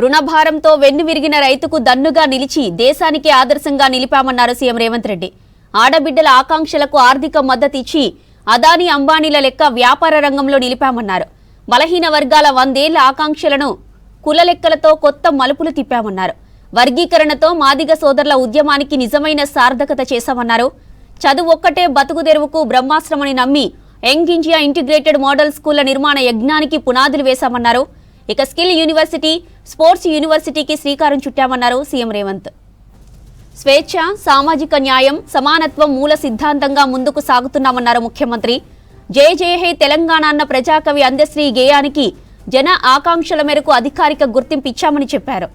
రుణభారంతో వెన్నువిరిగిన రైతుకు దన్నుగా నిలిచి దేశానికి ఆదర్శంగా నిలిపామన్నారు సీఎం రేవంత్ రెడ్డి. ఆడబిడ్డల ఆకాంక్షలకు ఆర్థిక మద్దతు ఇచ్చి అదానీ అంబానీల లెక్క వ్యాపార రంగంలో నిలిపామన్నారు. బలహీన వర్గాల 100 ఏళ్ల ఆకాంక్షలను కుల లెక్కలతో కొత్త మలుపులు తిప్పామన్నారు. వర్గీకరణతో మాదిగ సోదరుల ఉద్యమానికి నిజమైన సార్థకత చేశామన్నారు. చదువు ఒక్కటే బతుకు తెరువుకు బ్రహ్మాస్త్రమని నమ్మి యంగ్ ఇండియా ఇంటిగ్రేటెడ్ మోడల్ స్కూళ్ల నిర్మాణ యజ్ఞానికి పునాదులు వేశామన్నారు. ఇక స్కిల్ యూనివర్సిటీ, స్పోర్ట్స్ యూనివర్సిటీకి శ్రీకారం చుట్టామన్నారు సీఎం రేవంత్. స్వేచ్ఛ, సామాజిక న్యాయం, సమానత్వం మూల సిద్ధాంతంగా ముందుకు సాగుతున్నామన్నారు ముఖ్యమంత్రి. జయ జయ హే తెలంగాణ అన్న ప్రజాకవి అందశ్రీ గేయానికి జన ఆకాంక్షల మేరకు అధికారిక గుర్తింపు ఇచ్చామని చెప్పారు.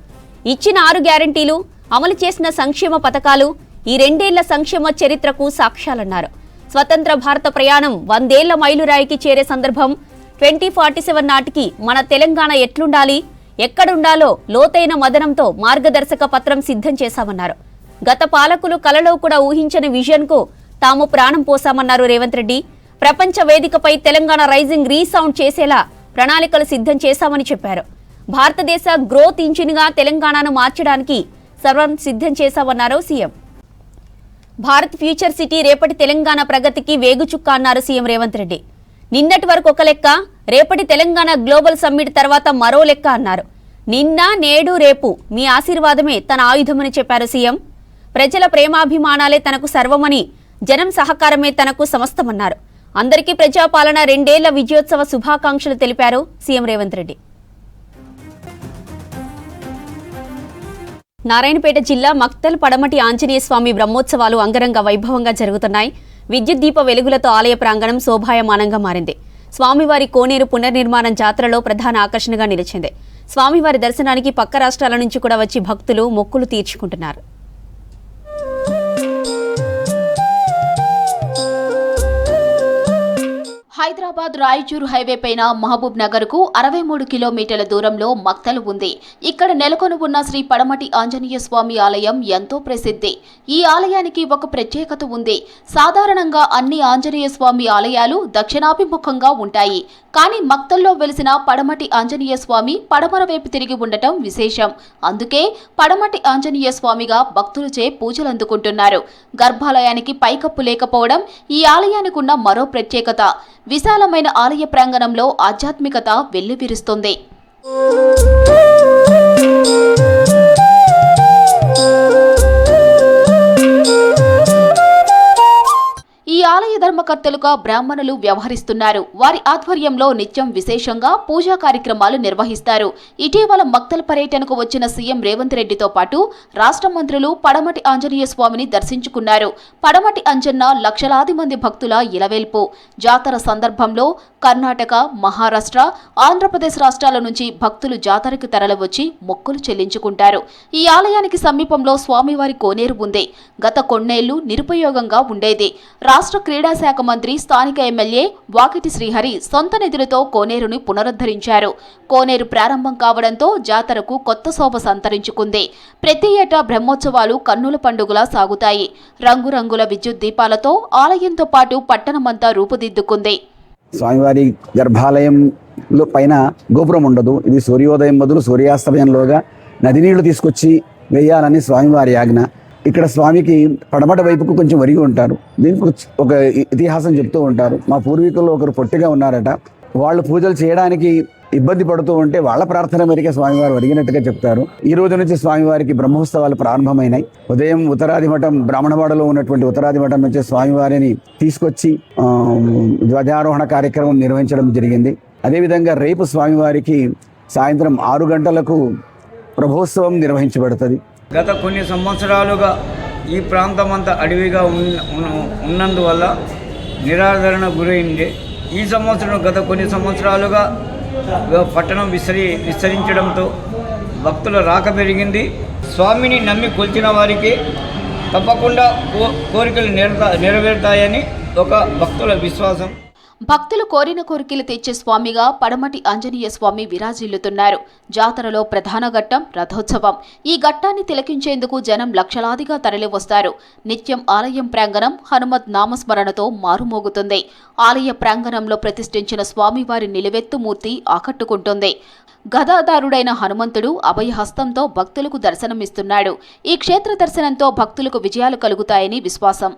ఇచ్చిన 6 గ్యారంటీలు, అమలు చేసిన సంక్షేమ పథకాలు ఈ 2 ఏళ్ల సంక్షేమ చరిత్రకు సాక్ష్యాలన్నారు. స్వతంత్ర భారత ప్రయాణం 100 ఏళ్ల మైలురాయికి చేరే సందర్భం 2047 నాటికి మన తెలంగాణ ఎట్లుండాలి, ఎక్కడుండాలో లోతైన మదనంతో మార్గదర్శక పత్రం సిద్ధం చేశామన్నారు. గత పాలకులు కలలో కూడా ఊహించని విజన్కు తాము ప్రాణం పోశామన్నారు రేవంత్ రెడ్డి. ప్రపంచ వేదికపై తెలంగాణ రైజింగ్ రీసౌండ్ చేసేలా ప్రణాళికలు సిద్ధం చేశామని చెప్పారు. భారతదేశ గ్రోత్ ఇంజిన్గా తెలంగాణను మార్చడానికి సర్వం సిద్ధం చేశామన్నారు సీఎం. భారత్ ఫ్యూచర్ సిటీ రేపటి తెలంగాణ ప్రగతికి వేగుచుక్క అన్నారు సీఎం రేవంత్ రెడ్డి. నిన్నటి వరకు ఒక లెక్క, రేపటి తెలంగాణ గ్లోబల్ సమ్మిట్ తర్వాత మరో లెక్క అన్నారు. నిన్న, నేడు, రేపు మీ ఆశీర్వాదమే తన ఆయుధమని చెప్పారు సీఎం. ప్రజల ప్రేమాభిమానాలే తనకు సర్వమని, జనం సహకారమే తనకు సమస్తమన్నారు. అందరికీ ప్రజాపాలన 2 ఏళ్ల విజయోత్సవ శుభాకాంక్షలు తెలిపారు సీఎం రేవంత్ రెడ్డి. నారాయణపేట జిల్లా మక్తల్ పడమటి ఆంజనేయ స్వామి బ్రహ్మోత్సవాలు అంగరంగ వైభవంగా జరుగుతున్నాయి. విద్యుత్ దీప వెలుగులతో ఆలయ ప్రాంగణం శోభాయమానంగా మారింది. స్వామివారి కోనేరు పునర్నిర్మాణం జాతరలో ప్రధాన ఆకర్షణగా నిలిచింది. స్వామివారి దర్శనానికి పక్క రాష్ట్రాల నుంచి కూడా వచ్చి భక్తులు మొక్కులు తీర్చుకుంటున్నారు. హైదరాబాద్ రాయచూరు హైవే పైన మహబూబ్ నగర్ కు 63 కిలోమీటర్ల దూరంలో మక్తల్ ఉంది. ఇక్కడ నెలకొని ఉన్న శ్రీ పడమటి ఆంజనేయ స్వామి ఆలయం ఎంతో ప్రసిద్ధి. ఈ ఆలయానికి ఒక ప్రత్యేకత ఉంది. సాధారణంగా అన్ని ఆంజనేయ స్వామి ఆలయాలు దక్షిణాభిముఖంగా ఉంటాయి. కానీ మక్తల్లో వెలిసిన పడమటి ఆంజనేయ స్వామి పడమర వైపు తిరిగి ఉండటం విశేషం. అందుకే పడమటి ఆంజనేయ స్వామిగా భక్తులచే పూజలు అందుకుంటున్నారు. గర్భాలయానికి పైకప్పు లేకపోవడం ఈ ఆలయానికి ఉన్న మరో ప్రత్యేకత. విశాలమైన ఆలయ ప్రాంగణంలో ఆధ్యాత్మికత వెల్లివిరుస్తుంది. ఈ ఆలయ ధర్మకర్తలుగా బ్రాహ్మణులు వ్యవహరిస్తున్నారు. వారి ఆధ్వర్యంలో నిత్యం విశేషంగా పూజా కార్యక్రమాలు నిర్వహిస్తారు. ఇటీవల మక్తల్ పర్యటనకు వచ్చిన సీఎం రేవంత్ రెడ్డితో పాటు రాష్ట్ర మంత్రులు పడమటి ఆంజనేయ స్వామిని దర్శించుకున్నారు. పడమటి అంజన్న లక్షలాది మంది భక్తుల ఇలవేల్పు. జాతర సందర్భంలో కర్ణాటక, మహారాష్ట్ర, ఆంధ్రప్రదేశ్ రాష్ట్రాల నుంచి భక్తులు జాతరకు తరలివచ్చి మొక్కులు చెల్లించుకుంటారు. ఈ ఆలయానికి సమీపంలో స్వామివారి కోనేరు ఉంది. గత కొన్నేళ్లు నిరుపయోగంగా ఉండేది. రాష్ట్ర క్రీడా శాఖ మంత్రి, స్థానిక ఎమ్మెల్యే వాకిటి శ్రీహరి సొంత నిధులతో కోనేరుని పునరుద్ధరించారు. కోనేరు ప్రారంభం కావడంతో జాతరకు కొత్త శోభ సంతరించుకుంది. ప్రతి ఏటా బ్రహ్మోత్సవాలు కన్నుల పండుగలా సాగుతాయి. రంగురంగుల విద్యుత్ దీపాలతో ఆలయంతో పాటు పట్టణమంతా రూపుదిద్దుకుంది. స్వామివారి గర్భాలయంలో పైన గోపురం ఉండదు. ఇది సూర్యోదయం బదులు సూర్యాస్తమయంలోగా నది నీళ్లు తీసుకొచ్చి వేయాలని స్వామివారి ఆజ్ఞ. ఇక్కడ స్వామికి పడమట వైపుకు కొంచెం ఒరిగి ఉంటారు. దీనికి ఒక ఇతిహాసం చెప్తూ ఉంటారు. మా పూర్వీకుల్లో ఒకరు పొట్టిగా ఉన్నారట. వాళ్ళు పూజలు చేయడానికి ఇబ్బంది పడుతూ ఉంటే వాళ్ళ ప్రార్థన మేరకే స్వామివారు ఒరిగినట్టుగా చెప్తారు. ఈ రోజు నుంచి స్వామివారికి బ్రహ్మోత్సవాలు ప్రారంభమైనాయి. ఉదయం ఉత్తరాది మఠం, బ్రాహ్మణవాడలో ఉన్నటువంటి ఉత్తరాది మఠం నుంచి స్వామివారిని తీసుకొచ్చి ధ్వజారోహణ కార్యక్రమం నిర్వహించడం జరిగింది. అదేవిధంగా రేపు స్వామివారికి సాయంత్రం 6 గంటలకు ప్రభోత్సవం నిర్వహించబడుతుంది. గత కొన్ని సంవత్సరాలుగా ఈ ప్రాంతం అంతా అడవిగా ఉన్నందువల్ల నిరాదరణ గురైంది. ఈ సంవత్సరం గత కొన్ని సంవత్సరాలుగా పట్టణం విస్తరించడంతో భక్తుల రాక పెరిగింది. స్వామిని నమ్మి కొలిచిన వారికి తప్పకుండా కోరికలు నెరవేరుతాయని ఒక భక్తుల విశ్వాసం. భక్తులు కోరిన కోరికలు తెచ్చే స్వామిగా పడమటి ఆంజనేయ స్వామి విరాజిల్లుతున్నారు. జాతరలో ప్రధాన ఘట్టం రథోత్సవం. ఈ ఘట్టాన్ని తిలకించేందుకు జనం లక్షలాదిగా తరలివస్తారు. నిత్యం ఆలయం ప్రాంగణం హనుమత్ నామస్మరణతో మారుమోగుతుంది. ఆలయ ప్రాంగణంలో ప్రతిష్ఠించిన స్వామివారి నిలువెత్తు మూర్తి ఆకట్టుకుంటుంది. గదాదారుడైన హనుమంతుడు అభయహస్తంతో భక్తులకు దర్శనమిస్తున్నాడు. ఈ క్షేత్ర దర్శనంతో భక్తులకు విజయాలు కలుగుతాయని విశ్వాసం.